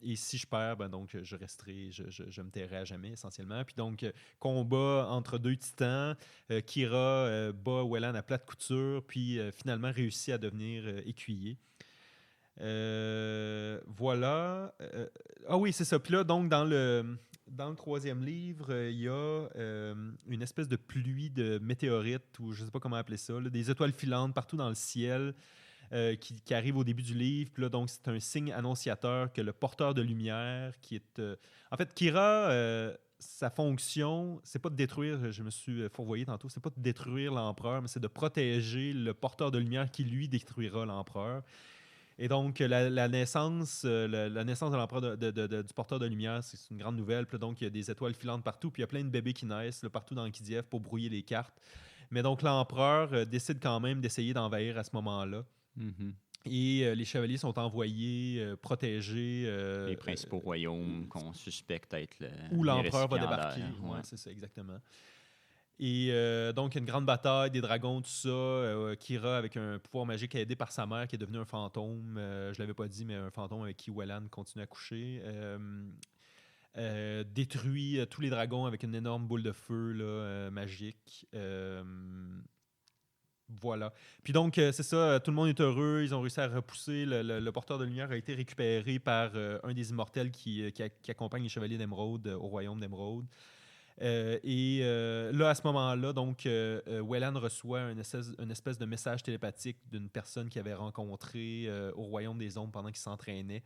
[SPEAKER 1] Et si je perds, donc je resterai, je me tairai à jamais essentiellement. Puis donc, combat entre deux titans. Kira bat Wellan à plate couture, puis finalement réussit à devenir écuyer. Voilà. Ah oui, c'est ça. Puis là, donc, dans le troisième livre, il y a une espèce de pluie de météorites, ou je ne sais pas comment appeler ça, là, des étoiles filantes partout dans le ciel qui arrivent au début du livre. Puis là, donc, c'est un signe annonciateur que le porteur de lumière, qui est... En fait, Kira, sa fonction, c'est pas de détruire, je me suis fourvoyé tantôt, c'est pas de détruire l'empereur, mais c'est de protéger le porteur de lumière qui, lui, détruira l'empereur. Et donc, la naissance de l'empereur du porteur de lumière, c'est une grande nouvelle. Puis donc, il y a des étoiles filantes partout. Puis il y a plein de bébés qui naissent là, partout dans Kidiev pour brouiller les cartes. Mais donc, l'empereur décide quand même d'essayer d'envahir à ce moment-là.
[SPEAKER 2] Mm-hmm.
[SPEAKER 1] Et les chevaliers sont envoyés protéger...
[SPEAKER 2] les principaux royaumes qu'on suspecte être
[SPEAKER 1] où
[SPEAKER 2] les
[SPEAKER 1] l'empereur va
[SPEAKER 2] récipiendaires.
[SPEAKER 1] débarquer.
[SPEAKER 2] Ouais.
[SPEAKER 1] Ouais, c'est ça, exactement. Et donc, il y a une grande bataille, des dragons, tout ça. Kira, avec un pouvoir magique, aidé par sa mère, qui est devenue un fantôme. Je ne l'avais pas dit, mais un fantôme avec qui Wellan continue à coucher. Détruit tous les dragons avec une énorme boule de feu là, magique. Voilà. Puis donc, c'est ça, tout le monde est heureux. Ils ont réussi à repousser. Le porteur de lumière a été récupéré par un des immortels qui accompagne les chevaliers d'émeraude au royaume d'émeraude. Là, à ce moment-là, donc, Wellan reçoit une espèce de message télépathique d'une personne qu'il avait rencontrée au Royaume des Ombres pendant qu'il s'entraînait.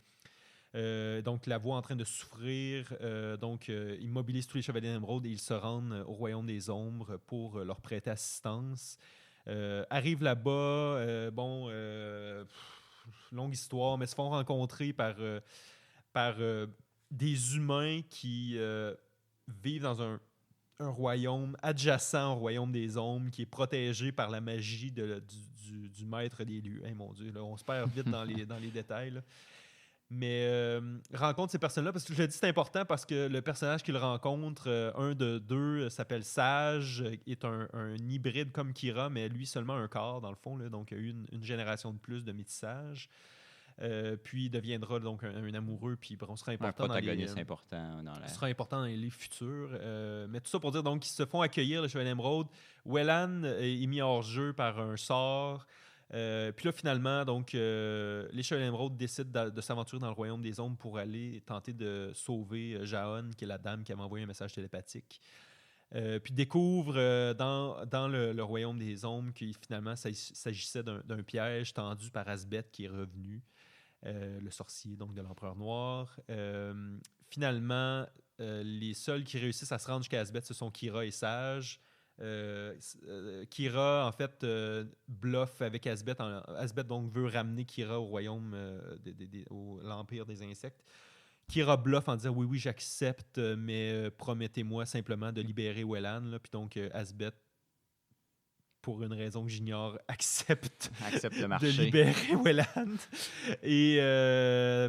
[SPEAKER 1] Donc, la voit en train de souffrir. Il mobilise tous les chevaliers d'émeraude et ils se rendent au Royaume des Ombres pour leur prêter assistance. Arrivent là-bas, longue histoire, mais se font rencontrer par des humains qui vivent dans un royaume adjacent au royaume des ombres qui est protégé par la magie du maître des lieux. Hey, mon Dieu, là, on se perd vite dans les détails. Là. Mais rencontre ces personnes-là, parce que je le dis, c'est important parce que le personnage qu'il rencontre, un de deux, s'appelle Sage, est un hybride comme Kira, mais lui seulement un quart dans le fond. Là, donc, il y a eu une génération de plus de métissage. Puis il deviendra donc un amoureux, puis bon, sera important
[SPEAKER 2] un protagoniste important dans la...
[SPEAKER 1] sera important dans les livres futurs. Mais tout ça pour dire donc qu'ils se font accueillir, le Chevalier d'Émeraude. Wellan est mis hors jeu par un sort. Puis là, finalement, donc, les Chevaliers d'Émeraude décident de s'aventurer dans le royaume des ombres pour aller tenter de sauver Jaon, qui est la dame qui avait envoyé un message télépathique. Puis découvre dans le royaume des ombres qu'il finalement s'agissait d'un piège tendu par Asbeth qui est revenu, le sorcier donc de l'Empereur Noir. Finalement, les seuls qui réussissent à se rendre jusqu'à Asbeth, ce sont Kira et Sage. Kira, en fait, bluffe avec Asbeth. Asbeth donc veut ramener Kira au royaume, l'Empire des insectes. Kira bluffe en disant oui, j'accepte, mais promettez-moi simplement de libérer Wellan. Là. Puis donc, Asbeth, pour une raison que j'ignore, accepte
[SPEAKER 2] le
[SPEAKER 1] de
[SPEAKER 2] marché.
[SPEAKER 1] libérer Wellan. Et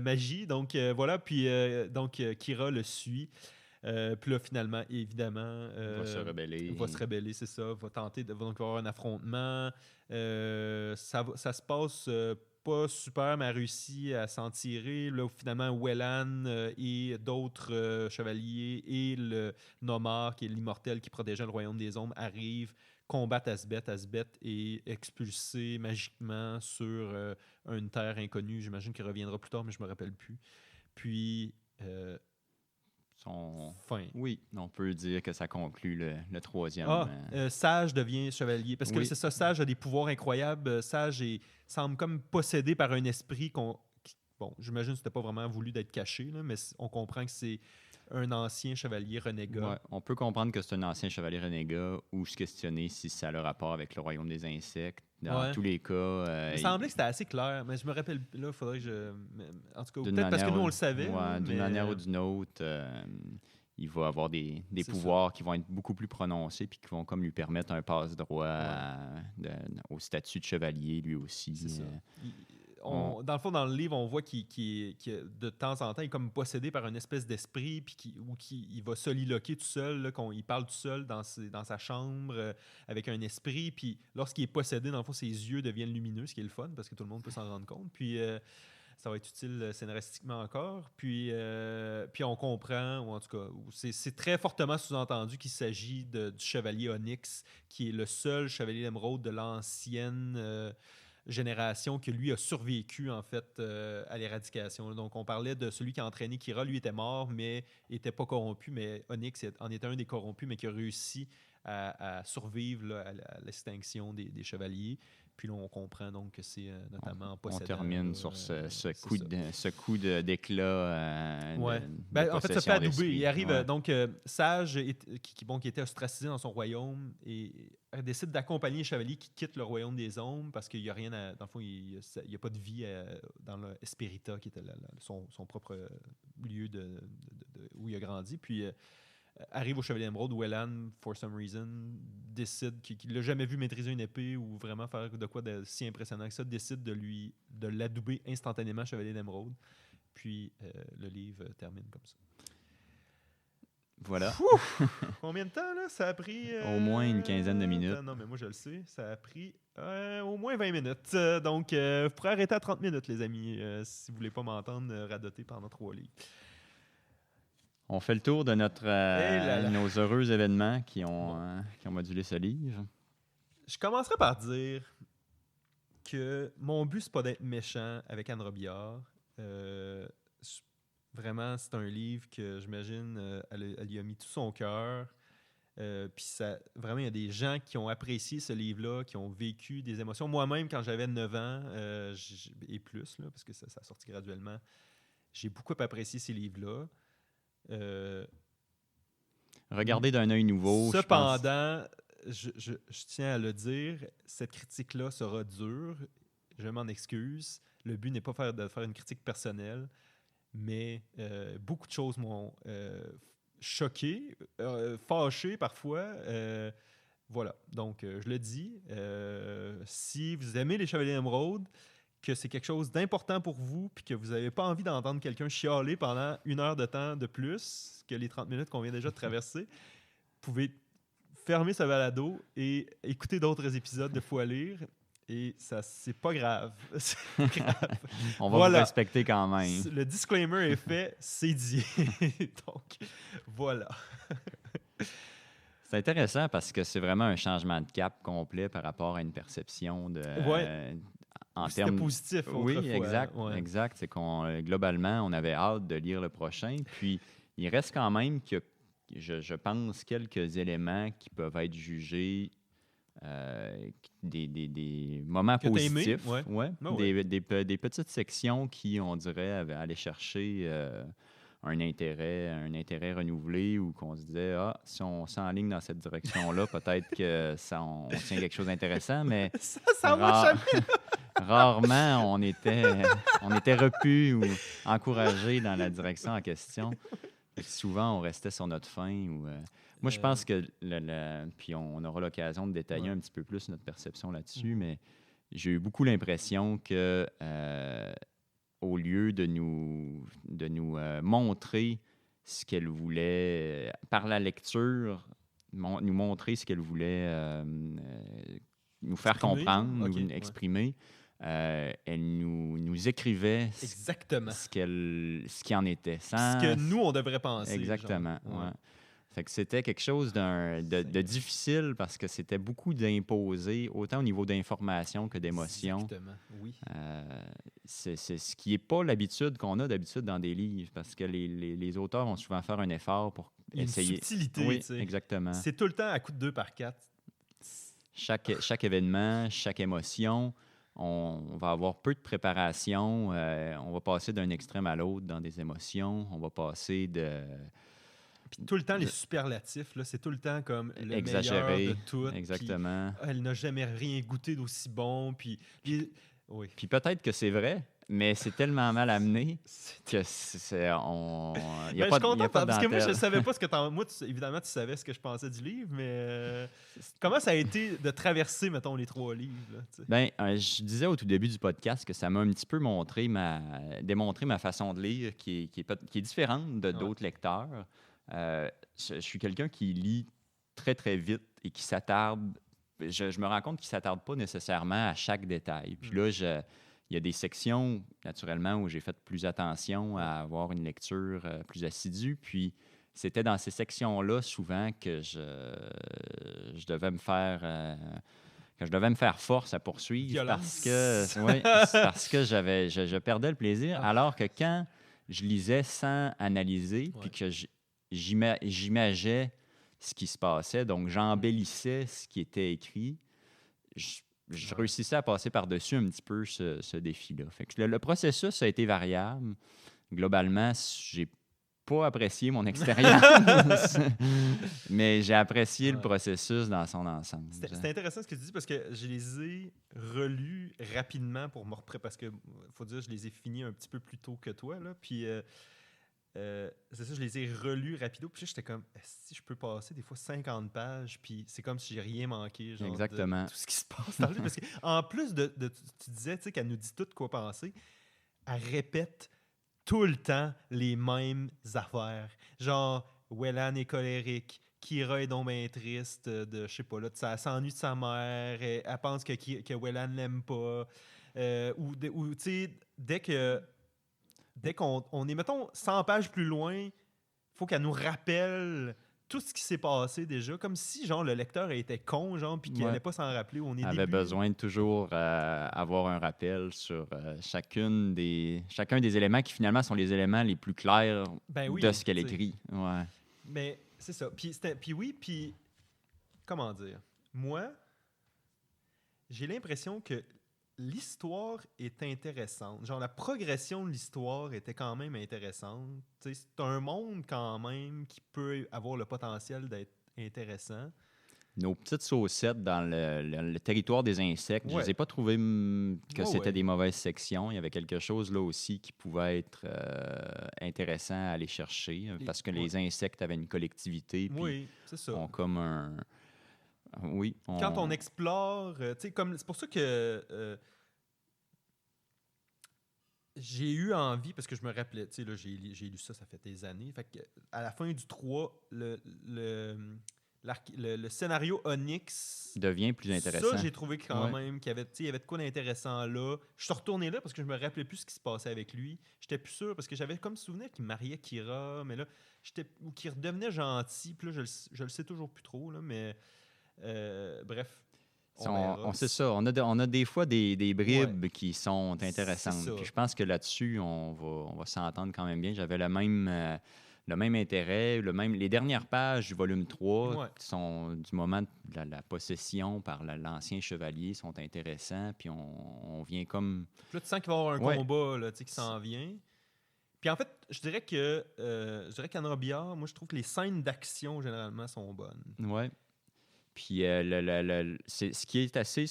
[SPEAKER 1] magie, donc voilà. Puis donc, Kira le suit. Puis là, finalement, évidemment...
[SPEAKER 2] va se rebeller.
[SPEAKER 1] Va se rebeller, c'est ça. Va tenter de... Va donc avoir un affrontement. Ça se passe... pas super, mais a réussi à s'en tirer. Là, finalement, Wellan et d'autres chevaliers et le Nomar, qui est l'immortel qui protégeait le royaume des ombres, arrivent, combattent Asbeth. Asbeth est expulsé magiquement sur une terre inconnue. J'imagine qu'il reviendra plus tard, mais je me rappelle plus. Puis... fin.
[SPEAKER 2] Oui, on peut dire que ça conclut le troisième.
[SPEAKER 1] Sage devient chevalier. Parce que
[SPEAKER 2] Oui.
[SPEAKER 1] c'est ça, Sage a des pouvoirs incroyables. Sage semble comme possédé par un esprit bon, j'imagine que c'était pas vraiment voulu d'être caché, là, mais on comprend que c'est un ancien chevalier renégat.
[SPEAKER 2] Ouais, on peut comprendre que c'est un ancien chevalier renégat ou se questionner si ça a le rapport avec le royaume des insectes. Dans tous les cas...
[SPEAKER 1] il me semblait que c'était assez clair, mais je me rappelle... Là, il faudrait que je... En tout cas,
[SPEAKER 2] peut-être
[SPEAKER 1] parce que nous, on le savait.
[SPEAKER 2] D'une manière ou d'une autre, il va avoir des pouvoirs qui vont être beaucoup plus prononcés puis qui vont comme lui permettre un passe-droit au statut de chevalier, lui aussi.
[SPEAKER 1] C'est ça. Dans le fond, dans le livre, on voit qu'il de temps en temps, il est comme possédé par une espèce d'esprit, puis il va soliloquer tout seul, là, il parle tout seul dans sa chambre avec un esprit. Puis lorsqu'il est possédé, dans le fond, ses yeux deviennent lumineux, ce qui est le fun, parce que tout le monde peut s'en rendre compte. Puis ça va être utile scénaristiquement encore. Puis on comprend, ou en tout cas, c'est très fortement sous-entendu qu'il s'agit du chevalier Onyx, qui est le seul chevalier d'émeraude de l'ancienne... génération que lui a survécu en fait à l'éradication. Donc on parlait de celui qui a entraîné Kira, lui était mort mais n'était pas corrompu, mais Onyx en était un des corrompus mais qui a réussi à survivre là, à l'extinction des chevaliers. Puis là, on comprend donc que c'est notamment en possédant...
[SPEAKER 2] On termine sur ce coup d'éclat.
[SPEAKER 1] En fait, ça fait adouber. Il arrive, donc, Sage, qui était ostracisé dans son royaume, et décide d'accompagner les chevaliers qui quittent le royaume des ombres parce qu'il n'y a rien dans le fond, il n'y a pas de vie dans le Esperita, qui était son propre lieu où il a grandi. Puis arrive au Chevalier d'Émeraude, où Wellan, for some reason, décide qu'il l'a jamais vu maîtriser une épée ou vraiment faire de quoi de si impressionnant que ça, décide de l'adouber instantanément Chevalier d'Émeraude. Puis le livre termine comme ça.
[SPEAKER 2] Voilà.
[SPEAKER 1] Combien de temps, là? Ça a pris...
[SPEAKER 2] au moins une quinzaine de minutes.
[SPEAKER 1] Non, mais moi, je le sais. Ça a pris au moins 20 minutes. Donc, vous pourrez arrêter à 30 minutes, les amis, si vous voulez pas m'entendre radoter pendant 3 livres.
[SPEAKER 2] On fait le tour de nos heureux événements qui ont modulé ce livre.
[SPEAKER 1] Je commencerai par dire que mon but, c'est pas d'être méchant avec Anne Robillard. Vraiment, c'est un livre que j'imagine elle y a mis tout son cœur. Puis vraiment, il y a des gens qui ont apprécié ce livre-là, qui ont vécu des émotions. Moi-même, quand j'avais 9 ans et plus, là, parce que ça a sorti graduellement, j'ai beaucoup apprécié ces livres-là.
[SPEAKER 2] Regardez d'un œil nouveau.
[SPEAKER 1] Cependant, je tiens à le dire, cette critique-là sera dure. Je m'en excuse. Le but n'est pas de faire une critique personnelle, mais beaucoup de choses m'ont choqué, fâché parfois. Voilà. Donc, je le dis. Si vous aimez les Chevaliers d'Émeraude, que c'est quelque chose d'important pour vous, puis que vous n'avez pas envie d'entendre quelqu'un chialer pendant 1 heure de temps de plus que les 30 minutes qu'on vient déjà de traverser, vous pouvez fermer ce balado et écouter d'autres épisodes de Fou à lire. Et ça, c'est pas grave. C'est pas grave.
[SPEAKER 2] On va vous respecter quand même.
[SPEAKER 1] Le disclaimer est fait, c'est dit. Donc, voilà.
[SPEAKER 2] C'est intéressant parce que c'est vraiment un changement de cap complet par rapport à une perception de...
[SPEAKER 1] en termes positif
[SPEAKER 2] oui,
[SPEAKER 1] autrefois.
[SPEAKER 2] Exact.
[SPEAKER 1] Ouais.
[SPEAKER 2] Exact. C'est qu'on, globalement, on avait hâte de lire le prochain. Puis, il reste quand même que je pense quelques éléments qui peuvent être jugés des moments
[SPEAKER 1] que
[SPEAKER 2] positifs.
[SPEAKER 1] Ouais.
[SPEAKER 2] Des petites sections qui, on dirait, allaient chercher un intérêt renouvelé ou qu'on se disait, si on s'enligne dans cette direction-là, peut-être que on tient quelque chose d'intéressant, mais
[SPEAKER 1] ça va jamais.
[SPEAKER 2] Rarement, on était repus ou encouragés dans la direction en question. Souvent, on restait sur notre faim. Moi, je pense que, puis on aura l'occasion de détailler un petit peu plus notre perception là-dessus, mais j'ai eu beaucoup l'impression que au lieu de nous montrer ce qu'elle voulait, par la lecture, nous montrer ce qu'elle voulait nous faire comprendre, nous exprimer, elle nous écrivait
[SPEAKER 1] exactement
[SPEAKER 2] ce qui en était.
[SPEAKER 1] Ce que nous, on devrait penser.
[SPEAKER 2] Exactement, ouais. Fait que c'était quelque chose de difficile parce que c'était beaucoup d'imposer, autant au niveau d'information que d'émotion.
[SPEAKER 1] Exactement, oui.
[SPEAKER 2] C'est ce qui n'est pas l'habitude qu'on a d'habitude dans des livres, parce que les auteurs vont souvent faire un effort pour essayer...
[SPEAKER 1] Une subtilité,
[SPEAKER 2] oui,
[SPEAKER 1] tu sais.
[SPEAKER 2] Exactement.
[SPEAKER 1] C'est tout le temps à coup de 2x4.
[SPEAKER 2] Chaque événement, chaque émotion, on va avoir peu de préparation. On va passer d'un extrême à l'autre dans des émotions. On va passer de...
[SPEAKER 1] Puis tout le temps, les superlatifs, là, c'est tout le temps comme le
[SPEAKER 2] exagéré,
[SPEAKER 1] meilleur de tout.
[SPEAKER 2] Exactement.
[SPEAKER 1] Puis, elle n'a jamais rien goûté d'aussi bon. Puis
[SPEAKER 2] peut-être que c'est vrai, mais c'est tellement mal amené que il n'y a pas de
[SPEAKER 1] parce que moi, je ne savais pas ce que moi, évidemment, tu savais ce que je pensais du livre, mais comment ça a été de traverser, mettons, les 3 livres? Là,
[SPEAKER 2] je disais au tout début du podcast que ça m'a un petit peu démontré ma façon de lire qui est différente de d'autres lecteurs. Je suis quelqu'un qui lit très, très vite et qui s'attarde. Je me rends compte qu'il ne s'attarde pas nécessairement à chaque détail. Puis là, il y a des sections, naturellement, où j'ai fait plus attention à avoir une lecture plus assidue. Puis c'était dans ces sections-là, souvent, que je devais me faire force à poursuivre parce que je perdais le plaisir. Alors que quand je lisais sans analyser, puis que j'imageais ce qui se passait, donc j'embellissais ce qui était écrit, je réussissais à passer par-dessus un petit peu ce défi-là. Fait que le processus a été variable. Globalement, j'ai pas apprécié mon expérience, mais j'ai apprécié le processus dans son ensemble.
[SPEAKER 1] C'est intéressant ce que tu dis parce que je les ai relus rapidement pour me repréparer, parce que faut dire, je les ai finis un petit peu plus tôt que toi, là, puis c'est ça, je les ai relus rapido, puis j'étais comme, si je peux passer des fois 50 pages, puis c'est comme si j'ai rien manqué, genre,
[SPEAKER 2] exactement,
[SPEAKER 1] de tout ce qui se passe dans le livre. Parce qu'en plus tu disais, tu sais, qu'elle nous dit tout quoi penser, elle répète tout le temps les mêmes affaires. Genre, Wellan est colérique, Kira est donc bien triste, je sais pas, là, elle s'ennuie de sa mère, elle pense que Wellan l'aime pas, ou tu sais, dès qu'on est, mettons, 100 pages plus loin, il faut qu'elle nous rappelle tout ce qui s'est passé déjà, comme si, genre, le lecteur était con, genre, puis qu'il n'allait pas s'en rappeler. On
[SPEAKER 2] avait besoin de toujours avoir un rappel sur chacun des éléments qui, finalement, sont les éléments les plus clairs de ce qu'elle écrit. Ouais.
[SPEAKER 1] Mais c'est ça. Puis comment dire? Moi, j'ai l'impression que l'histoire est intéressante. Genre, la progression de l'histoire était quand même intéressante. T'sais, c'est un monde quand même qui peut avoir le potentiel d'être intéressant.
[SPEAKER 2] nos petites saucettes dans le territoire des insectes. Je
[SPEAKER 1] Ouais.
[SPEAKER 2] ne les ai pas trouvées que
[SPEAKER 1] Ouais,
[SPEAKER 2] c'était
[SPEAKER 1] ouais.
[SPEAKER 2] des mauvaises sections. Il y avait quelque chose là aussi qui pouvait être intéressant à aller chercher parce que
[SPEAKER 1] Ouais.
[SPEAKER 2] les insectes avaient une collectivité puis
[SPEAKER 1] Oui, c'est ça.
[SPEAKER 2] ont comme un... Oui,
[SPEAKER 1] Quand on explore, tu sais, comme c'est pour ça que j'ai eu envie, parce que je me rappelais, tu sais, là, j'ai lu ça fait des années. Fait que à la fin du 3, le scénario Onyx,
[SPEAKER 2] devient plus intéressant.
[SPEAKER 1] ça, j'ai trouvé quand
[SPEAKER 2] Ouais.
[SPEAKER 1] même qu'il y avait, tu sais, il y avait de quoi d'intéressant là. Je suis retourné là parce que je me rappelais plus ce qui se passait avec lui. J'étais plus sûr parce que j'avais comme souvenir qu'il mariait Kira, mais là, ou qu'il redevenait gentil. Puis là, je le sais toujours plus trop, là, mais bref.
[SPEAKER 2] C'est ça. On a des fois des bribes qui sont intéressantes.
[SPEAKER 1] C'est ça.
[SPEAKER 2] Puis je pense que là-dessus, on va s'entendre quand même bien. J'avais le même intérêt, les dernières pages du volume 3
[SPEAKER 1] Ouais.
[SPEAKER 2] qui sont du moment de la possession par l'ancien chevalier sont intéressants. Puis on vient comme...
[SPEAKER 1] Puis là, tu sens qu'il va y avoir un
[SPEAKER 2] Ouais.
[SPEAKER 1] combat là, tu sais, qui s'en vient. Puis en fait, je dirais qu'Anna Billard, moi, je trouve que les scènes d'action, généralement, sont bonnes.
[SPEAKER 2] Ouais. Puis ce qui est assez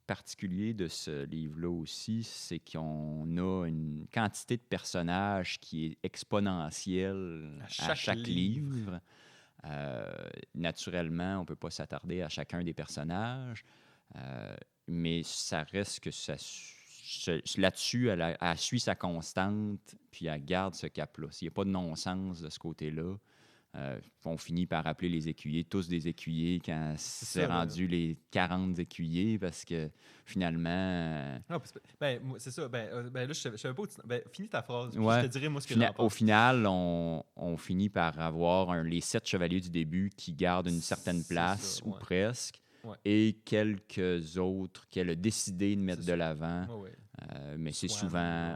[SPEAKER 2] particulier de ce livre-là aussi, c'est qu'on a une quantité de personnages qui est exponentielle à chaque livre. Naturellement, on ne peut pas s'attarder à chacun des personnages, mais ça reste que là-dessus, elle suit sa constante, puis elle garde ce cap-là. S'il n'y a pas de non-sens de ce côté-là, on finit par appeler les écuyers tous des écuyers quand c'est rendu les 40 écuyers parce que finalement...
[SPEAKER 1] c'est ça. Là, je savais pas où finis ta phrase.
[SPEAKER 2] Ouais.
[SPEAKER 1] Je te dirai, moi, ce que j'en pense.
[SPEAKER 2] Au final, on finit par avoir les 7 chevaliers du début qui gardent une certaine place, ou presque, et quelques autres qu'elle a décidé de mettre de l'avant. Mais c'est souvent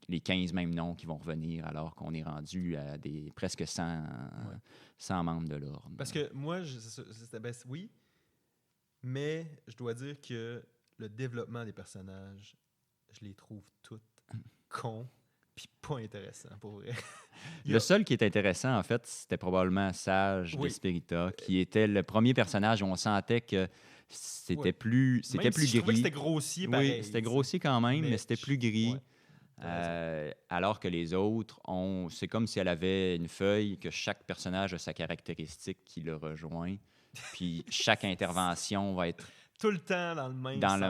[SPEAKER 2] les 15 mêmes noms qui vont revenir alors qu'on est rendu à presque 100 membres de l'ordre.
[SPEAKER 1] Parce que moi, oui, mais je dois dire que le développement des personnages, je les trouve toutes cons puis pas intéressants, pour vrai.
[SPEAKER 2] Le seul qui est intéressant, en fait, c'était probablement Sage d'Espirita, qui était le premier personnage où on sentait que c'était plus gris.
[SPEAKER 1] Je trouvais que c'était grossier, pareil.
[SPEAKER 2] Oui, c'était grossier quand même, mais c'était plus gris. Alors que les autres, c'est comme si elle avait une feuille que chaque personnage a sa caractéristique qui le rejoint. Puis chaque intervention va être
[SPEAKER 1] tout le temps dans le même
[SPEAKER 2] sens.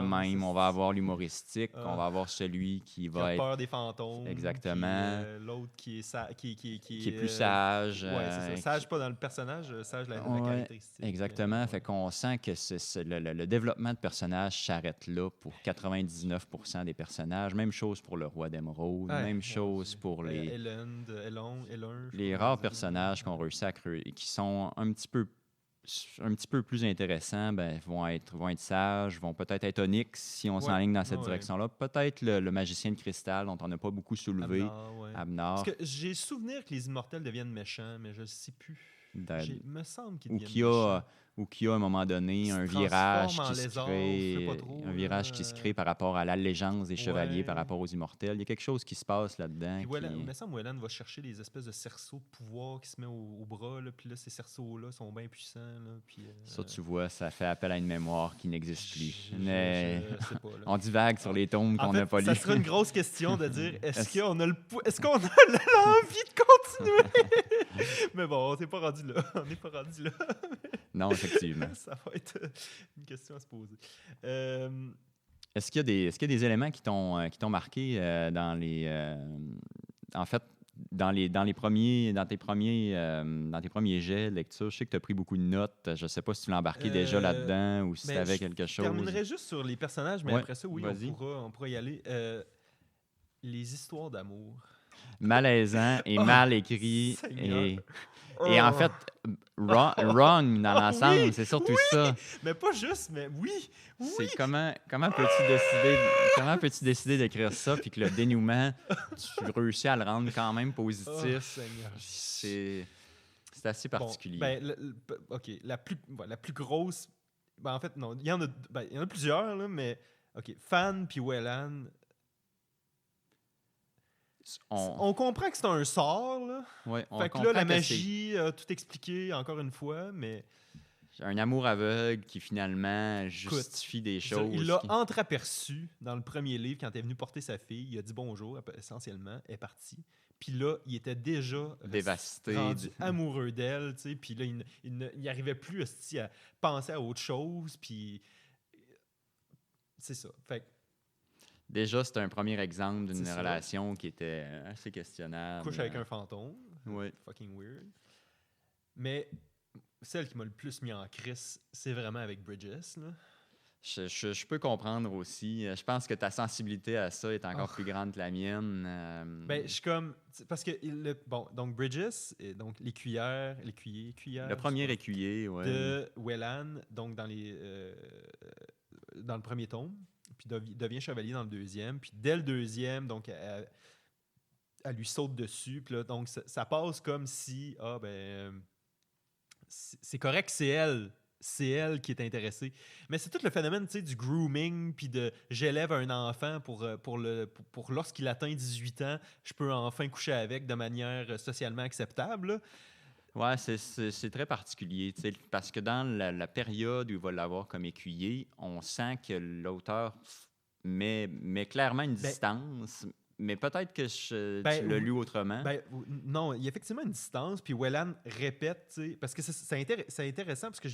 [SPEAKER 2] On va avoir l'humoristique, on va avoir celui qui va être...
[SPEAKER 1] peur des fantômes.
[SPEAKER 2] Exactement.
[SPEAKER 1] Puis, l'autre qui
[SPEAKER 2] est plus sage.
[SPEAKER 1] C'est ça. Sage pas dans le personnage, sage la caractéristique.
[SPEAKER 2] Exactement. Fait qu'on sent que le développement de personnages s'arrête là pour 99% des personnages. Même chose pour le roi d'Émeraude. Même chose pour les rares personnages qu'on réussit à créer et qui sont un petit peu plus intéressants, vont être sages, vont peut-être être Onyx si on s'enligne dans cette direction-là. Peut-être le magicien de cristal dont on n'a pas beaucoup soulevé. Abnor.
[SPEAKER 1] Parce que j'ai souvenir que les immortels deviennent méchants, mais je ne sais plus. Il me semble qu'ils deviennent méchants.
[SPEAKER 2] Ou qu'il y a à un moment donné un virage qui se crée par rapport à l'allégeance des chevaliers par rapport aux immortels. Il y a quelque chose qui se passe là-dedans.
[SPEAKER 1] Il me semble que Welland va chercher des espèces de cerceaux de pouvoir qui se met au bras. Là, puis là, ces cerceaux-là sont bien puissants. Là, puis,
[SPEAKER 2] ça, tu vois, ça fait appel à une mémoire qui n'existe plus.
[SPEAKER 1] Mais je sais pas,
[SPEAKER 2] on divague sur les tomes qu'on n'a pas lues.
[SPEAKER 1] Ça sera une grosse question de dire est-ce qu'on a l'envie de continuer? Mais bon, on n'est pas rendu là.
[SPEAKER 2] Non, effectivement.
[SPEAKER 1] Ça va être une question à se poser.
[SPEAKER 2] Est-ce qu'il y a des éléments qui t'ont marqué dans les... en fait, dans tes premiers jets de lecture? Je sais que tu as pris beaucoup de notes. Je ne sais pas si tu l'as embarqué déjà là-dedans ou si tu avais quelque chose.
[SPEAKER 1] Je terminerai juste sur les personnages, mais après ça, oui, on pourra y aller. Les histoires d'amour.
[SPEAKER 2] Malaisant et mal écrit. Et en fait, wrong dans l'ensemble, c'est surtout ça.
[SPEAKER 1] Mais pas juste, mais oui.
[SPEAKER 2] C'est comment peux-tu décider d'écrire ça puis que le dénouement, tu réussis à le rendre quand même positif. C'est assez particulier.
[SPEAKER 1] OK, la plus grosse... en fait, non, il y en a plusieurs, là, mais OK, Fan puis Welland... On comprend que c'est un sort, là.
[SPEAKER 2] Ouais, on
[SPEAKER 1] Fait que là,
[SPEAKER 2] comprend
[SPEAKER 1] la
[SPEAKER 2] que
[SPEAKER 1] magie a tout expliqué, encore une fois, mais
[SPEAKER 2] c'est un amour aveugle qui finalement
[SPEAKER 1] écoute,
[SPEAKER 2] justifie des
[SPEAKER 1] je veux dire, il
[SPEAKER 2] choses.
[SPEAKER 1] l'a entreaperçu dans le premier livre quand elle est venue porter sa fille. Il a dit bonjour, essentiellement, elle est partie. Puis là, il était déjà
[SPEAKER 2] Dévasté.
[SPEAKER 1] rendu amoureux d'elle, tu sais. Puis là, il n'arrivait plus hostie, à penser à autre chose. Puis c'est ça. Fait que
[SPEAKER 2] Déjà, c'était un premier exemple d'une
[SPEAKER 1] C'est ça.
[SPEAKER 2] relation qui était assez questionnable.
[SPEAKER 1] couche avec un fantôme,
[SPEAKER 2] Oui.
[SPEAKER 1] fucking weird. Mais celle qui m'a le plus mis en crise, c'est vraiment avec Bridges, là.
[SPEAKER 2] Je peux comprendre aussi. Je pense que ta sensibilité à ça est encore plus grande que la mienne.
[SPEAKER 1] Ben, je suis comme. Parce que. Bon, donc Bridges, et donc l'écuyer,
[SPEAKER 2] le premier écuyer, ouais.
[SPEAKER 1] de Wellan, donc dans le premier tome, puis devient chevalier dans le deuxième, puis dès le deuxième, donc elle lui saute dessus, puis là, donc ça passe comme si, c'est correct, c'est elle qui est intéressée. Mais c'est tout le phénomène, tu sais, du grooming, puis de j'élève un enfant pour lorsqu'il atteint 18 ans, je peux enfin coucher avec de manière socialement acceptable, là.
[SPEAKER 2] Ouais, c'est très particulier, tu sais, parce que dans la période où il va l'avoir comme écuyer, on sent que l'auteur met clairement une distance, mais peut-être que tu l'as lu autrement.
[SPEAKER 1] Non, il y a effectivement une distance, puis Wellan répète, tu sais, parce que c'est intéressant, parce que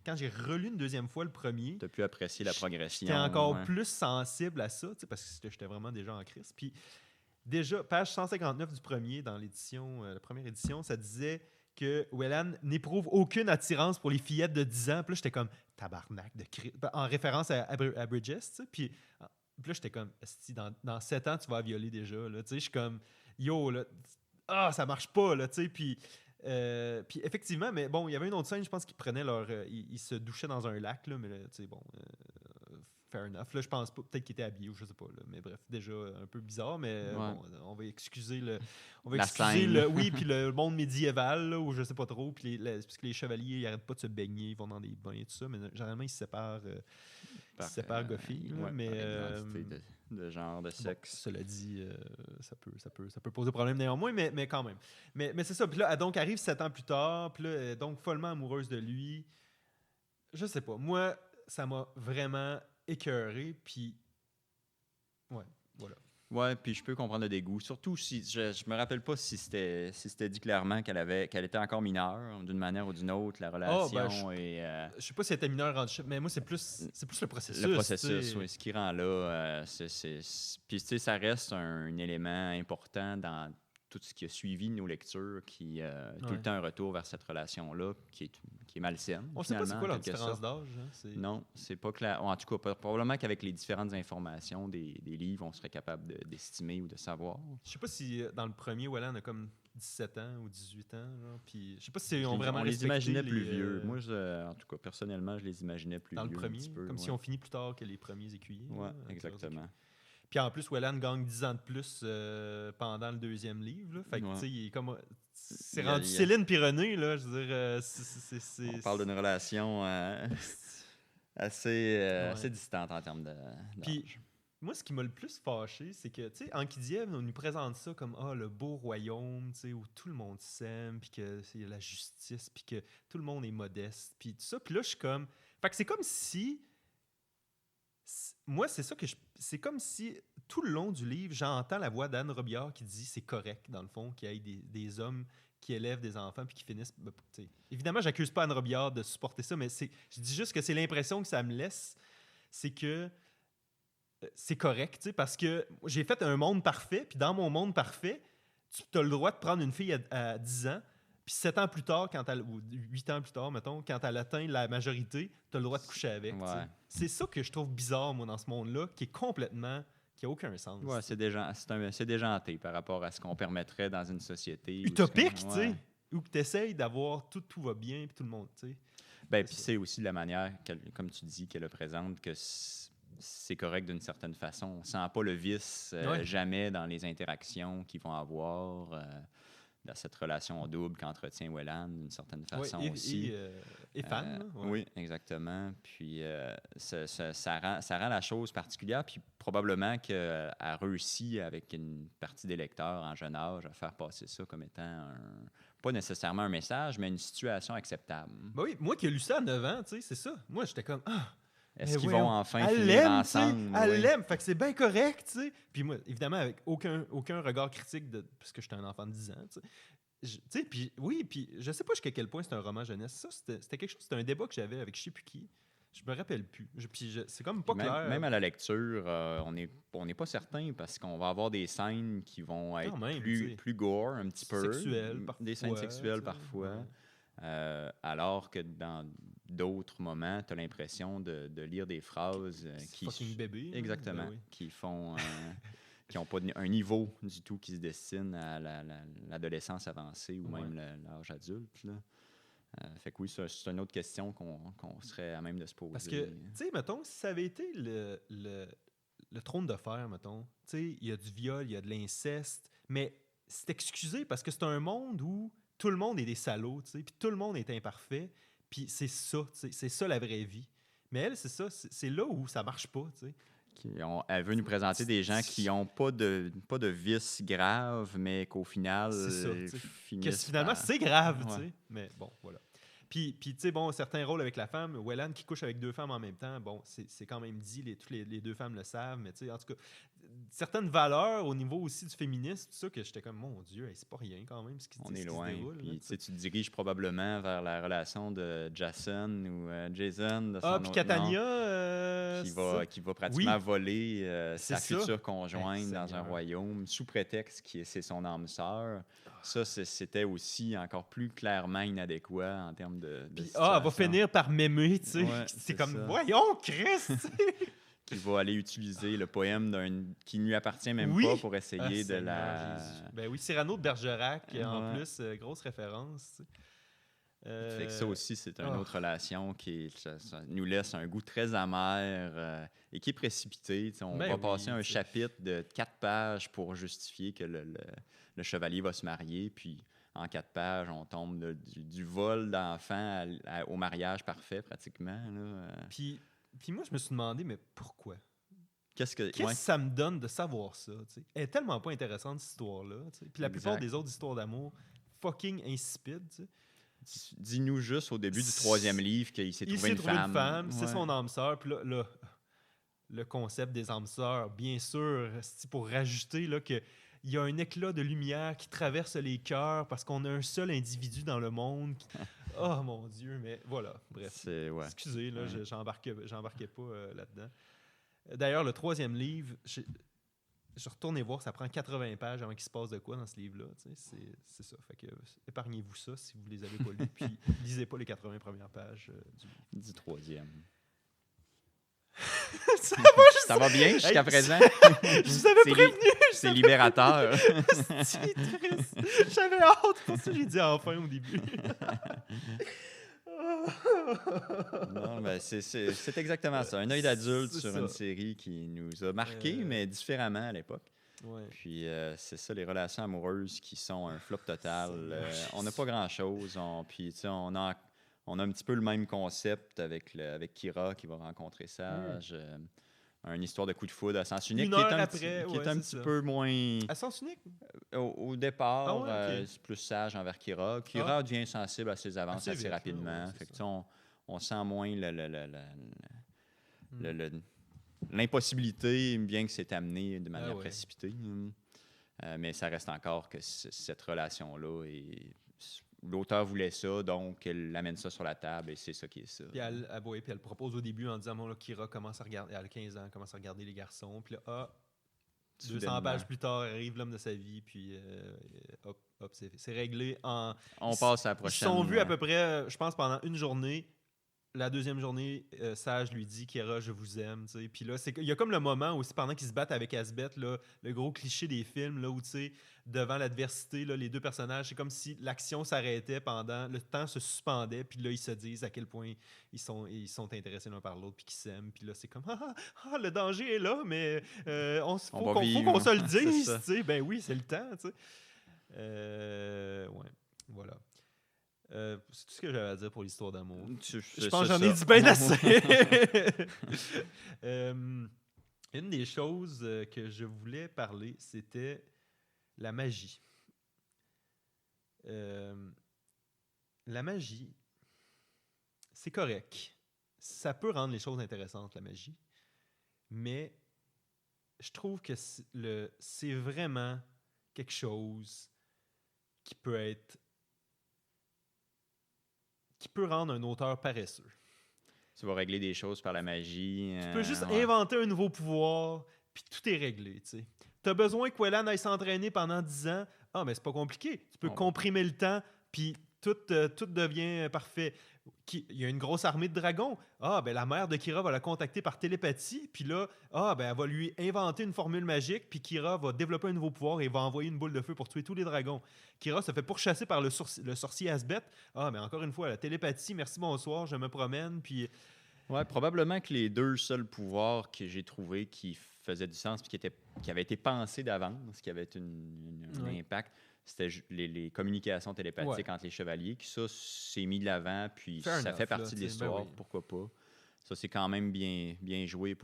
[SPEAKER 1] quand j'ai relu une deuxième fois le premier,
[SPEAKER 2] Tu as pu apprécier la progression.
[SPEAKER 1] j'étais encore
[SPEAKER 2] ouais.
[SPEAKER 1] plus sensible à ça, tu sais, parce que j'étais vraiment déjà en crise. Puis déjà, page 159 du premier, dans la première édition, ça disait que Wellan n'éprouve aucune attirance pour les fillettes de 10 ans. Puis là, j'étais comme tabarnak de crise, en référence à Bridges, tu sais. Puis là, j'étais comme, esti, dans 7 ans, tu vas violer déjà. Là, tu sais, je suis comme, yo, là, ça marche pas, là, tu sais. Puis effectivement, mais bon, il y avait une autre scène, je pense qu'ils prenaient ils se douchaient dans un lac, là, mais là, tu sais, bon, fair enough. Là, je pense pas, peut-être qu'ils étaient habillés ou je sais pas, là, mais bref, déjà un peu bizarre, mais
[SPEAKER 2] Ouais.
[SPEAKER 1] bon, on va excuser
[SPEAKER 2] La scène.
[SPEAKER 1] oui, puis le monde médiéval, là, ou je sais pas trop, puis parce que les chevaliers, ils arrêtent pas de se baigner, ils vont dans des bains et tout ça, mais généralement, ils se séparent. Ils se séparent Goffy, là,
[SPEAKER 2] ouais,
[SPEAKER 1] mais
[SPEAKER 2] par identité de genre, de sexe.
[SPEAKER 1] cela dit, ça peut poser problème néanmoins, mais quand même. Mais c'est ça. Puis là, elle donc arrive 7 ans plus tard, puis là, elle est donc follement amoureuse de lui. Je sais pas. Moi, ça m'a vraiment écœuré, puis ouais, voilà.
[SPEAKER 2] Ouais, puis je peux comprendre le dégoût. Surtout si je me rappelle pas si c'était dit clairement qu'elle était encore mineure, d'une manière ou d'une autre, la relation et
[SPEAKER 1] Je sais pas si elle était mineure en chip, mais moi, c'est plus le processus.
[SPEAKER 2] le processus,
[SPEAKER 1] t'sais.
[SPEAKER 2] oui, ce qui rend là, puis tu sais, ça reste un élément important dans tout ce qui a suivi nos lectures, qui tout le temps un retour vers cette relation-là, qui est malsaine.
[SPEAKER 1] On sait pas c'est quoi leur
[SPEAKER 2] quelque
[SPEAKER 1] différence
[SPEAKER 2] sorte.
[SPEAKER 1] d'âge. Hein,
[SPEAKER 2] Non, c'est pas clair. En tout cas, probablement qu'avec les différentes informations des livres, on serait capable d'estimer ou de savoir.
[SPEAKER 1] Je sais pas si dans le premier, Wellan a comme 17 ans ou 18 ans. Genre, puis je sais pas si ils ont vraiment
[SPEAKER 2] on les
[SPEAKER 1] respecté
[SPEAKER 2] imaginait plus vieux. Moi, en tout cas, personnellement, je les imaginais plus
[SPEAKER 1] dans
[SPEAKER 2] vieux.
[SPEAKER 1] le premier,
[SPEAKER 2] un petit peu,
[SPEAKER 1] comme
[SPEAKER 2] ouais.
[SPEAKER 1] si on finit plus tard que les premiers écuyers.
[SPEAKER 2] Ouais,
[SPEAKER 1] là,
[SPEAKER 2] exactement.
[SPEAKER 1] Puis en plus, Wellan gagne 10 ans de plus pendant le deuxième livre. Là. Fait que,
[SPEAKER 2] Ouais.
[SPEAKER 1] tu sais, il est comme. C'est
[SPEAKER 2] Il y a-
[SPEAKER 1] rendu
[SPEAKER 2] il y a-
[SPEAKER 1] Céline puis René, là. Je veux dire,
[SPEAKER 2] On parle d'une relation assez distante en termes
[SPEAKER 1] Puis,
[SPEAKER 2] d'âge.
[SPEAKER 1] moi, ce qui m'a le plus fâché, c'est que, tu sais, Anquidiev, on nous présente ça comme le beau royaume, tu sais, où tout le monde s'aime, puis que c'est la justice, puis que tout le monde est modeste, puis tout ça. Puis là, je suis comme. Fait que c'est comme si. Moi, c'est ça que c'est comme si tout le long du livre, j'entends la voix d'Anne Robillard qui dit c'est correct, dans le fond, qu'il y ait des hommes qui élèvent des enfants puis qui finissent. T'sais. Évidemment, j'accuse pas Anne Robillard de supporter ça, mais je dis juste que c'est l'impression que ça me laisse, c'est que c'est correct, parce que j'ai fait un monde parfait, puis dans mon monde parfait, tu as le droit de prendre une fille à 10 ans, puis 7 ans plus tard, ou 8 ans plus tard, mettons, quand elle atteint la majorité, tu as le droit de coucher avec.
[SPEAKER 2] Ouais.
[SPEAKER 1] C'est ça que je trouve bizarre, moi, dans ce monde-là, qui a aucun sens.
[SPEAKER 2] Ouais, c'est déjanté par rapport à ce qu'on permettrait dans une société.
[SPEAKER 1] Utopique, tu
[SPEAKER 2] ouais.
[SPEAKER 1] sais, où tu essayes d'avoir tout va bien, puis tout le monde, tu sais.
[SPEAKER 2] Ben, puis c'est aussi la manière, comme tu dis, qu'elle le présente, que c'est correct d'une certaine façon. On sent pas le vice jamais dans les interactions qu'ils vont avoir. cette relation double qu'entretient Welland d'une certaine façon
[SPEAKER 1] Ouais,
[SPEAKER 2] aussi.
[SPEAKER 1] Et fan. Là, ouais.
[SPEAKER 2] Oui, exactement. Puis ça rend la chose particulière. Puis probablement qu'elle a réussi avec une partie des lecteurs en jeune âge à faire passer ça comme étant pas nécessairement un message, mais une situation acceptable.
[SPEAKER 1] Ben oui, moi qui ai lu ça à 9 ans, tu sais, c'est ça. Moi, j'étais comme,
[SPEAKER 2] Est-ce
[SPEAKER 1] mais
[SPEAKER 2] qu'ils
[SPEAKER 1] voyons,
[SPEAKER 2] vont enfin
[SPEAKER 1] elle
[SPEAKER 2] finir
[SPEAKER 1] l'aime,
[SPEAKER 2] ensemble?
[SPEAKER 1] elle
[SPEAKER 2] Oui.
[SPEAKER 1] l'aime, fait que c'est bien correct, tu sais. Puis moi, évidemment, avec aucun regard critique, parce que j'étais un enfant de 10 ans, tu sais. Tu sais, puis oui, puis je sais pas jusqu'à quel point c'est un roman jeunesse. Ça, c'était quelque chose, c'était un débat que j'avais avec je sais plus qui. Je me rappelle plus. C'est comme pas
[SPEAKER 2] Puis même,
[SPEAKER 1] clair.
[SPEAKER 2] même à la lecture, on n'est pas certain parce qu'on va avoir des scènes qui vont être
[SPEAKER 1] Quand même, tu sais.
[SPEAKER 2] plus gore un petit peu.
[SPEAKER 1] Sexuelles, parfois.
[SPEAKER 2] Des scènes
[SPEAKER 1] tu
[SPEAKER 2] sexuelles
[SPEAKER 1] sais,
[SPEAKER 2] parfois.
[SPEAKER 1] ouais.
[SPEAKER 2] Alors que dans d'autres moments, tu as l'impression de lire des phrases qui...
[SPEAKER 1] Fucking bébé. là.
[SPEAKER 2] Exactement.
[SPEAKER 1] Ben oui.
[SPEAKER 2] Qui font... qui n'ont pas un niveau du tout qui se destine à l'adolescence avancée ou même l'âge adulte. Là. Fait que oui, c'est une autre question qu'on serait à même de se poser.
[SPEAKER 1] Parce que, tu sais, mettons, si ça avait été le trône de fer, mettons, tu sais, il y a du viol, il y a de l'inceste, mais c'est excusé parce que c'est un monde où tout le monde est des salauds, tu sais, puis tout le monde est imparfait, puis c'est ça, tu sais, c'est ça la vraie vie. Mais elle, c'est ça, c'est là où ça marche pas, tu sais.
[SPEAKER 2] Elle veut nous présenter des gens qui n'ont pas de vices graves, mais qu'au final, finissent
[SPEAKER 1] Finalement,
[SPEAKER 2] par...
[SPEAKER 1] c'est grave,
[SPEAKER 2] Ouais.
[SPEAKER 1] tu sais. Mais bon, voilà. Puis tu sais, bon, certains rôles avec la femme, Welland qui couche avec deux femmes en même temps, bon, c'est quand même dit, toutes les deux femmes le savent, mais tu sais, en tout cas, certaines valeurs au niveau aussi du féminisme, tout ça, que j'étais comme, mon Dieu, hey, c'est pas rien quand même,
[SPEAKER 2] On est loin. Puis
[SPEAKER 1] là,
[SPEAKER 2] tu te diriges probablement vers la relation de Jason ou Jason, de son
[SPEAKER 1] puis
[SPEAKER 2] autre
[SPEAKER 1] Catania,
[SPEAKER 2] nom, qui va pratiquement voler sa
[SPEAKER 1] C'est ça.
[SPEAKER 2] future conjointe
[SPEAKER 1] Hey,
[SPEAKER 2] dans un
[SPEAKER 1] Seigneur.
[SPEAKER 2] royaume sous prétexte que c'est son âme sœur. Ça, c'était aussi encore plus clairement inadéquat en termes de
[SPEAKER 1] Puis, elle
[SPEAKER 2] situation.
[SPEAKER 1] va finir par m'aimer, tu sais.
[SPEAKER 2] Ouais,
[SPEAKER 1] c'est
[SPEAKER 2] c'est
[SPEAKER 1] comme,
[SPEAKER 2] ça.
[SPEAKER 1] voyons, Christ, tu sais.
[SPEAKER 2] Qui va aller utiliser le poème qui ne lui appartient même
[SPEAKER 1] Oui.
[SPEAKER 2] pas pour essayer de
[SPEAKER 1] Seigneur
[SPEAKER 2] la...
[SPEAKER 1] Jésus. Ben oui, Cyrano de Bergerac, en
[SPEAKER 2] Ouais.
[SPEAKER 1] plus, grosse référence, tu sais.
[SPEAKER 2] Fait que ça aussi, c'est une autre relation ça nous laisse un goût très amer et qui est précipité. Tu sais, on
[SPEAKER 1] Ben
[SPEAKER 2] va
[SPEAKER 1] oui,
[SPEAKER 2] passer un
[SPEAKER 1] tu sais.
[SPEAKER 2] chapitre de 4 pages pour justifier que le chevalier va se marier, puis en 4 pages, on tombe du vol d'enfant au mariage parfait, pratiquement. Là.
[SPEAKER 1] Puis moi, je me suis demandé, mais pourquoi?
[SPEAKER 2] Qu'est-ce
[SPEAKER 1] Qu'est-ce que ça me donne de savoir ça? Tu sais? Elle est tellement pas intéressante, cette histoire-là. Tu sais. Puis la plupart des autres histoires d'amour, fucking insipides. Tu sais.
[SPEAKER 2] Dis-nous juste au début du 3e livre qu'il s'est trouvé
[SPEAKER 1] Il
[SPEAKER 2] une
[SPEAKER 1] s'est trouvé
[SPEAKER 2] femme.
[SPEAKER 1] une femme, c'est
[SPEAKER 2] Ouais.
[SPEAKER 1] son âme sœur. Puis là, le concept des âmes sœurs, bien sûr, c'est pour rajouter là, que il y a un éclat de lumière qui traverse les cœurs parce qu'on a un seul individu dans le monde. Oh mon Dieu, mais voilà, bref.
[SPEAKER 2] Ouais.
[SPEAKER 1] Excusez, là,
[SPEAKER 2] Ouais.
[SPEAKER 1] j'embarquais pas là-dedans. D'ailleurs, le 3e livre, je retourne voir, ça prend 80 pages avant qu'il se passe de quoi dans ce livre-là. Tu sais, c'est ça. Fait que épargnez-vous ça si vous les avez pas lus. Puis lisez pas les 80 premières pages du livre.
[SPEAKER 2] Du 3e.
[SPEAKER 1] Ça
[SPEAKER 2] va bien jusqu'à
[SPEAKER 1] Hey,
[SPEAKER 2] présent?
[SPEAKER 1] Je vous avais prévenu!
[SPEAKER 2] C'est libérateur.
[SPEAKER 1] C'est triste. J'avais hâte pour ça. J'ai dit enfin au début.
[SPEAKER 2] Non, ben c'est exactement ça. Un œil d'adulte
[SPEAKER 1] C'est
[SPEAKER 2] sur
[SPEAKER 1] ça.
[SPEAKER 2] une série qui nous a marqué, mais différemment à l'époque.
[SPEAKER 1] Ouais.
[SPEAKER 2] Puis c'est ça, les relations amoureuses qui sont un flop total. On n'a pas grand-chose. Puis tu sais, on a un petit peu le même concept avec Kira qui va rencontrer Sage. Une histoire de coup de foudre à sens unique
[SPEAKER 1] Une
[SPEAKER 2] qui est
[SPEAKER 1] heure
[SPEAKER 2] un
[SPEAKER 1] après,
[SPEAKER 2] petit, qui est un
[SPEAKER 1] c'est
[SPEAKER 2] petit
[SPEAKER 1] ça.
[SPEAKER 2] peu moins...
[SPEAKER 1] À sens unique?
[SPEAKER 2] Au départ,
[SPEAKER 1] Ah ouais, ok.
[SPEAKER 2] c'est plus sage envers Kira. Kira devient sensible à ses avances assez
[SPEAKER 1] vite,
[SPEAKER 2] rapidement.
[SPEAKER 1] ouais, c'est
[SPEAKER 2] Fait que,
[SPEAKER 1] ça.
[SPEAKER 2] tu sais, on sent moins l'impossibilité, bien que c'est amené de manière
[SPEAKER 1] ouais.
[SPEAKER 2] précipitée. Mais ça reste encore que cette relation-là l'auteur voulait ça, donc elle amène ça sur la table et c'est ça qui est ça.
[SPEAKER 1] Puis elle propose au début en disant bon, là, Kira commence à regarder, elle a 15 ans, commence à regarder les garçons. Puis là, 200
[SPEAKER 2] Soudainement.
[SPEAKER 1] pages plus tard, arrive l'homme de sa vie. Puis hop, c'est réglé.
[SPEAKER 2] On passe à la
[SPEAKER 1] Ils se
[SPEAKER 2] prochaine.
[SPEAKER 1] sont vus à peu près, je pense, pendant une journée. La deuxième journée, Sage lui dit Kira, je vous aime. Tu sais. Puis là, il y a comme le moment aussi, pendant qu'ils se battent avec Asbeth, là, le gros cliché des films, là, où tu sais, devant l'adversité, là, les deux personnages, c'est comme si l'action s'arrêtait pendant, le temps se suspendait, puis là, ils se disent à quel point ils sont intéressés l'un par l'autre, puis qu'ils s'aiment. Puis là, c'est comme le danger est là, mais faut qu'on se le
[SPEAKER 2] vivre.
[SPEAKER 1] dise. Tu sais. Ben oui, c'est le temps. Tu sais. Ouais, voilà. C'est tout ce que j'avais à dire pour l'histoire d'amour. Je
[SPEAKER 2] Je
[SPEAKER 1] pense que j'en ai dit bien assez. Une des choses que je voulais parler, c'était la magie. La magie, c'est correct. Ça peut rendre les choses intéressantes, la magie. Mais je trouve que c'est vraiment quelque chose qui peut rendre un auteur paresseux.
[SPEAKER 2] Tu vas régler des choses par la magie.
[SPEAKER 1] Tu peux juste
[SPEAKER 2] Ouais.
[SPEAKER 1] inventer un nouveau pouvoir, puis tout est réglé, tu sais. T'as besoin que Wellan aille s'entraîner pendant 10 ans. Ah, mais c'est pas compliqué. Tu peux comprimer le temps, puis tout devient parfait. Il y a une grosse armée de dragons. Ah, ben la mère de Kira va la contacter par télépathie, puis là, ben elle va lui inventer une formule magique, puis Kira va développer un nouveau pouvoir et va envoyer une boule de feu pour tuer tous les dragons. Kira se fait pourchasser par le sorcier Asbeth. Ah, mais encore une fois, la télépathie, merci, bonsoir, je me promène, puis...
[SPEAKER 2] Ouais, probablement que les deux seuls pouvoirs que j'ai trouvés qui faisaient du sens et qui avaient été pensés d'avance, qui avaient un impact, c'était les communications télépathiques entre les chevaliers, qui ça, c'est mis de l'avant, puis ça fait partie de l'histoire, pourquoi pas. Ça, c'est quand même bien joué.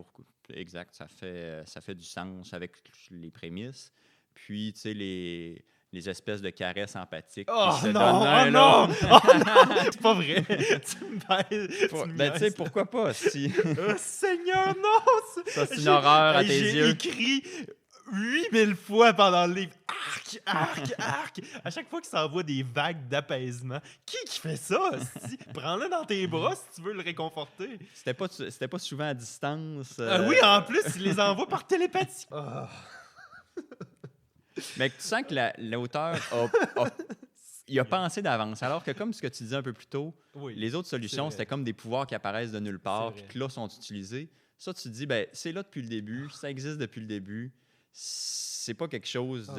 [SPEAKER 2] Exact, ça fait du sens avec les prémices. Puis, tu sais, les espèces de caresses empathiques qui se donnent l'un
[SPEAKER 1] non! C'est pas vrai!
[SPEAKER 2] Tu sais, pourquoi pas? Si...
[SPEAKER 1] Seigneur, non!
[SPEAKER 2] Ça, c'est une horreur à tes yeux.
[SPEAKER 1] J'ai écrit 8000 fois pendant le livre. Arc, arc, arc! À chaque fois qu'il s'envoie des vagues d'apaisement. Qui fait ça? Prends-le dans tes bras si tu veux le réconforter.
[SPEAKER 2] C'était pas souvent à distance.
[SPEAKER 1] Oui, en plus, il les envoie par télépathie.
[SPEAKER 2] Mais tu sens que l'auteur il a pensé d'avance. Alors que, comme ce que tu disais un peu plus tôt, les autres solutions, c'était comme des pouvoirs qui apparaissent de nulle part, puis qui là sont utilisés. Ça, tu te dis, ben, c'est là depuis le début, ça existe depuis le début. C'est pas quelque chose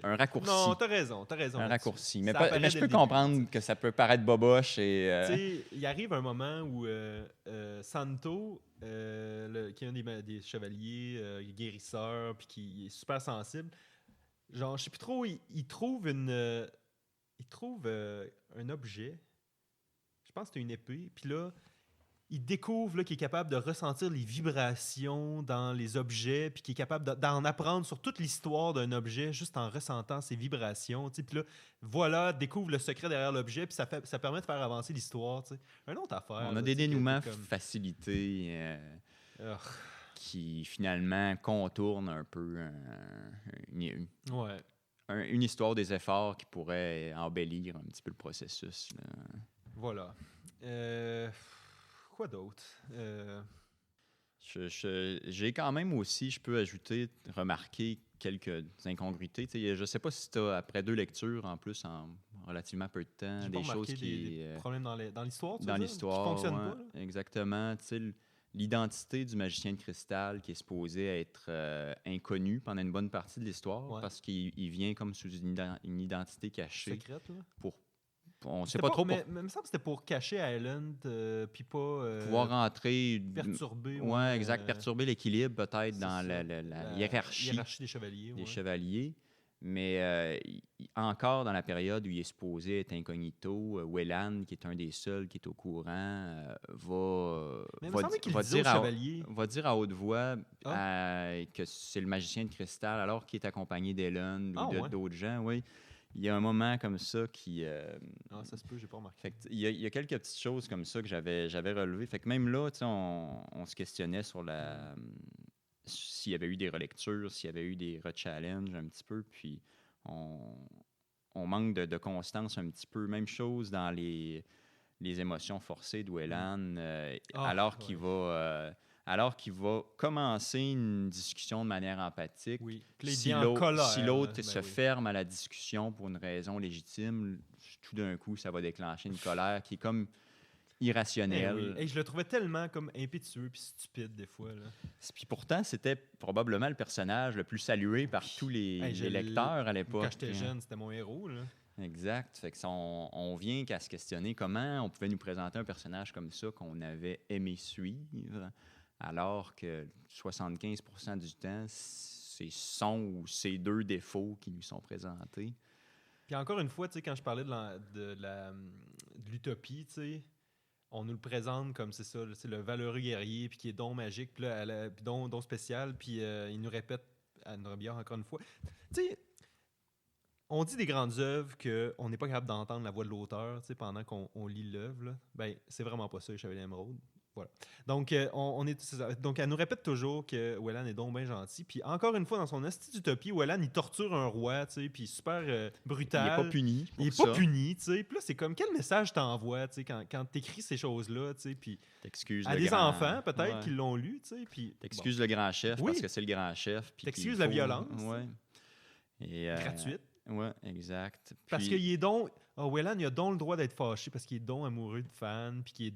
[SPEAKER 2] un raccourci.
[SPEAKER 1] Non, t'as raison.
[SPEAKER 2] Un raccourci. Mais je peux comprendre que ça peut paraître boboche. Et,
[SPEAKER 1] il arrive un moment où Santo, qui est un des chevaliers guérisseurs, puis qui est super sensible, genre, je sais plus trop, il trouve un objet. Je pense que c'est une épée. Puis là, il découvre qu'il est capable de ressentir les vibrations dans les objets, puis qu'il est capable d'en apprendre sur toute l'histoire d'un objet juste en ressentant ses vibrations. Puis là, voilà, découvre le secret derrière l'objet, puis ça permet de faire avancer l'histoire. Une autre affaire.
[SPEAKER 2] On a des dénouements facilités qui finalement contournent un peu une histoire des efforts qui pourrait embellir un petit peu le processus. Là.
[SPEAKER 1] Voilà. Quoi d'autre?
[SPEAKER 2] J'ai quand même aussi, je peux ajouter, remarqué quelques incongruités. T'sais, je ne sais pas si tu as, après 2 lectures, en plus, en relativement peu de temps,
[SPEAKER 1] j'ai
[SPEAKER 2] des
[SPEAKER 1] pas
[SPEAKER 2] choses
[SPEAKER 1] des problèmes dans l'histoire,
[SPEAKER 2] dans l'histoire,
[SPEAKER 1] qui fonctionnent pas. Là?
[SPEAKER 2] Exactement. L'identité du magicien de cristal qui est supposé être inconnue pendant une bonne partie de l'histoire parce qu'il vient comme sous une identité cachée.
[SPEAKER 1] Secrète, là?
[SPEAKER 2] On sait pas trop.
[SPEAKER 1] Mais il me semble que c'était pour cacher Island, puis pas...
[SPEAKER 2] pouvoir rentrer...
[SPEAKER 1] Perturber.
[SPEAKER 2] Ouais, exact. Perturber l'équilibre, peut-être, dans la hiérarchie
[SPEAKER 1] des chevaliers.
[SPEAKER 2] Des chevaliers. Mais encore dans la période où il est supposé être incognito, Wellan, qui est un des seuls qui est au courant, va dire à haute voix que c'est le magicien de cristal, alors qu'il est accompagné d'Ellen ou d'autres gens. Oui. Il y a un moment comme ça qui...
[SPEAKER 1] ça se peut, j'ai pas remarqué.
[SPEAKER 2] Il y a quelques petites choses comme ça que j'avais relevées. Fait que même là, on se questionnait sur s'il y avait eu des relectures, s'il y avait eu des rechallenges un petit peu, puis on manque de constance un petit peu. Même chose dans les émotions forcées de Wellan, alors qu'il va commencer une discussion de manière empathique.
[SPEAKER 1] Oui.
[SPEAKER 2] Si l'autre se ferme à la discussion pour une raison légitime, tout d'un coup, ça va déclencher une colère qui est comme irrationnelle.
[SPEAKER 1] Je le trouvais tellement comme impétueux puis stupide des fois.
[SPEAKER 2] Puis pourtant, c'était probablement le personnage le plus salué par tous les lecteurs à l'époque.
[SPEAKER 1] Quand j'étais jeune, c'était mon héros. Là.
[SPEAKER 2] Exact. Fait que on vient qu'à se questionner comment on pouvait nous présenter un personnage comme ça qu'on avait aimé suivre, alors que 75% du temps, son ou ses 2 défauts qui lui sont présentés.
[SPEAKER 1] Puis encore une fois, tu sais, quand je parlais de l'utopie, tu sais, on nous le présente comme c'est ça, c'est le valeureux guerrier, puis qui est don magique, puis là, puis don spécial, puis il nous répète à Robillard encore une fois. Tu sais, on dit des grandes œuvres qu'on n'est pas capable d'entendre la voix de l'auteur, tu sais, pendant qu'on lit l'œuvre. Là. Ben, c'est vraiment pas ça, les Chevaliers d'Émeraude. Voilà. Donc, donc, elle nous répète toujours que Wellan est donc bien gentil. Puis encore une fois, dans son esti d'utopie, Wellan, il torture un roi, tu sais, puis super brutal.
[SPEAKER 2] Il n'est pas puni.
[SPEAKER 1] Il n'est pas puni, tu sais. Puis là, c'est comme, quel message t'envoies, tu sais, quand t'écris ces choses-là, tu sais, puis à des enfants, peut-être, qui l'ont lu, tu sais, puis...
[SPEAKER 2] T'excuses le grand chef parce que c'est le grand chef.
[SPEAKER 1] T'excuses la violence. Gratuite.
[SPEAKER 2] Oui, exact.
[SPEAKER 1] Parce qu'il est donc... Wellan, il a donc le droit d'être fâché parce qu'il est donc amoureux de fans, puis qu'il est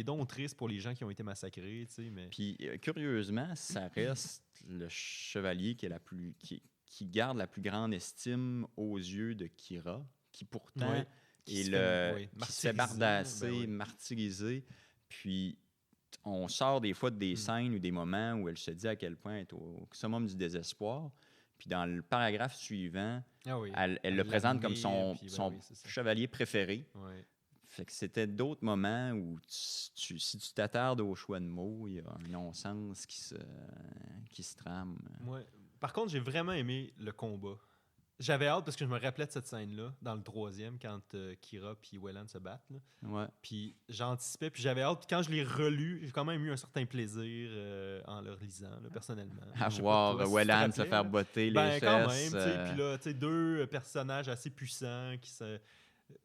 [SPEAKER 1] donc triste pour les gens qui ont été massacrés, tu sais, mais...
[SPEAKER 2] Puis, curieusement, ça reste le chevalier qui garde la plus grande estime aux yeux de Kira, qui pourtant qui se fait bardasser, martyrisé. Puis, on sort des fois des scènes ou des moments où elle se dit à quel point elle est au summum du désespoir. Puis dans le paragraphe suivant, elle le présente comme son chevalier préféré.
[SPEAKER 1] Ouais.
[SPEAKER 2] Fait que c'était d'autres moments où si tu t'attardes au choix de mots, il y a un non-sens qui se trame.
[SPEAKER 1] Ouais. Par contre, j'ai vraiment aimé le combat. J'avais hâte parce que je me rappelais de cette scène-là dans le 3e quand Kira et Wellan se battent. Là.
[SPEAKER 2] Ouais.
[SPEAKER 1] Puis j'anticipais, puis j'avais hâte. Puis quand je l'ai relu, j'ai quand même eu un certain plaisir en le relisant, là, personnellement.
[SPEAKER 2] À voir Wellan se faire botter les fesses.
[SPEAKER 1] Quand même. Puis là, 2 personnages assez puissants qui se...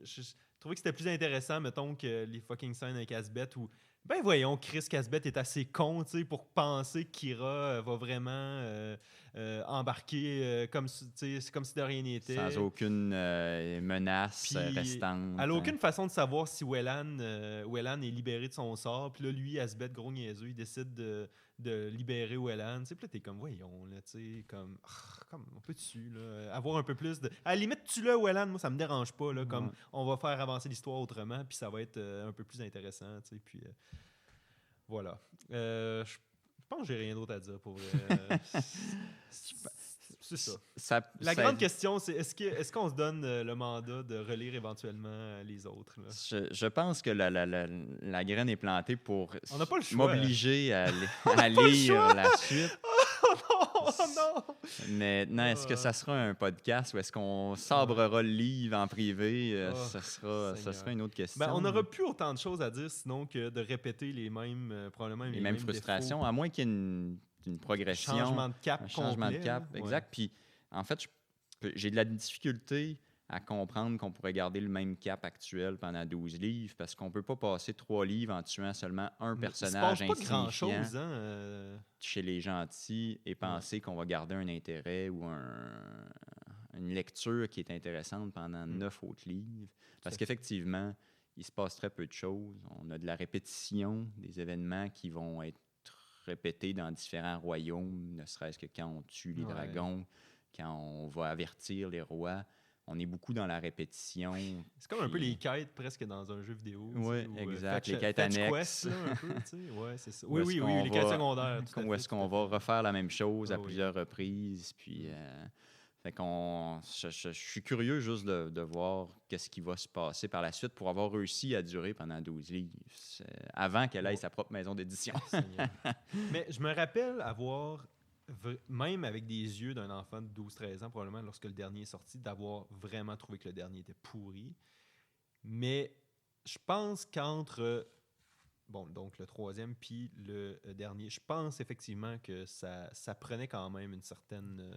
[SPEAKER 1] Je trouvais que c'était plus intéressant, mettons, que les fucking scènes avec Asbeth où... Ben voyons, Chris Casbeth est assez con, tu sais, pour penser que Kira va vraiment embarquer comme si de rien n'était.
[SPEAKER 2] Sans aucune menace restante.
[SPEAKER 1] Elle n'a aucune façon de savoir si Wellan est libéré de son sort. Puis là, lui, Asbeth, gros niaiseux, il décide de libérer Wellan. Puis là, t'es comme, voyons, là, tu sais, comme on peut dessus, là, avoir un peu plus de... À la limite, tue-le, Wellan, moi, ça me dérange pas, là, comme on va faire avancer l'histoire autrement, puis ça va être un peu plus intéressant, tu sais, puis voilà. Je pense que j'ai rien d'autre à dire, pour vrai. C'est ça. Grande question, c'est est-ce qu'on se donne le mandat de relire éventuellement les autres? Là?
[SPEAKER 2] Je pense que la graine est plantée pour m'obliger à lire la suite.
[SPEAKER 1] Oh non!
[SPEAKER 2] Mais non, est-ce que ça sera un podcast ou est-ce qu'on sabrera le livre en privé? Ça sera une autre question.
[SPEAKER 1] On n'aura plus autant de choses à dire sinon que de répéter les mêmes, probablement
[SPEAKER 2] les mêmes frustrations,
[SPEAKER 1] défauts.
[SPEAKER 2] À moins qu'il y ait une progression.
[SPEAKER 1] Changement de cap.
[SPEAKER 2] Un changement de cap, exact. Puis, en fait, j'ai de la difficulté à comprendre qu'on pourrait garder le même cap actuel pendant 12 livres parce qu'on ne peut pas passer 3 livres en tuant seulement un personnage insignifiant.
[SPEAKER 1] Il se passe pas grand-chose,
[SPEAKER 2] chez les gentils et penser qu'on va garder un intérêt ou une lecture qui est intéressante pendant 9 autres livres. Parce qu'effectivement, il se passe très peu de choses. On a de la répétition des événements qui vont être répétés dans différents royaumes, ne serait-ce que quand on tue les dragons, quand on va avertir les rois. On est beaucoup dans la répétition.
[SPEAKER 1] C'est comme un peu les quêtes presque dans un jeu vidéo.
[SPEAKER 2] Oui, exact. Les quêtes annexes.
[SPEAKER 1] Quest, là, un peu, c'est ça. Oui, les quêtes secondaires.
[SPEAKER 2] Où est-ce qu'on va refaire la même chose à plusieurs reprises. Puis, je suis curieux juste de voir qu'est-ce qui va se passer par la suite pour avoir réussi à durer pendant 12 livres, avant qu'elle ait sa propre maison d'édition.
[SPEAKER 1] Mais je me rappelle avoir... même avec des yeux d'un enfant de 12-13 ans, probablement, lorsque le dernier est sorti, d'avoir vraiment trouvé que le dernier était pourri. Mais je pense qu'entre donc le 3e puis le dernier, je pense effectivement que ça prenait quand même une certaine...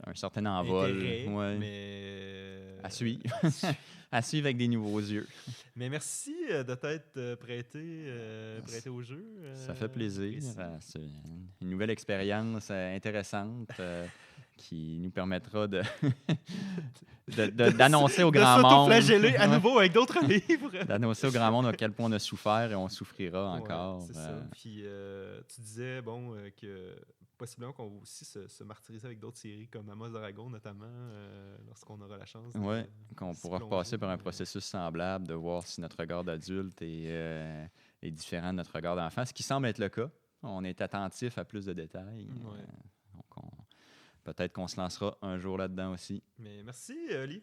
[SPEAKER 2] un certain envol.
[SPEAKER 1] Intérêt, mais...
[SPEAKER 2] À suivre. À suivre avec des nouveaux yeux.
[SPEAKER 1] Mais merci de t'être prêté au jeu.
[SPEAKER 2] Ça fait plaisir. C'est une nouvelle expérience intéressante qui nous permettra d'annoncer au grand monde...
[SPEAKER 1] De s'auto-flageller à nouveau avec d'autres livres.
[SPEAKER 2] D'annoncer au grand monde à quel point on a souffert et on souffrira encore.
[SPEAKER 1] C'est ça. Puis tu disais que possiblement qu'on va aussi se martyriser avec d'autres séries comme Amos d'Aragon, notamment, lorsqu'on aura la chance.
[SPEAKER 2] Oui, qu'on pourra repasser par un processus semblable, de voir si notre regard d'adulte est différent de notre regard d'enfant, ce qui semble être le cas. On est attentif à plus de détails. Donc Peut-être qu'on se lancera un jour là-dedans aussi.
[SPEAKER 1] Mais merci, Oli.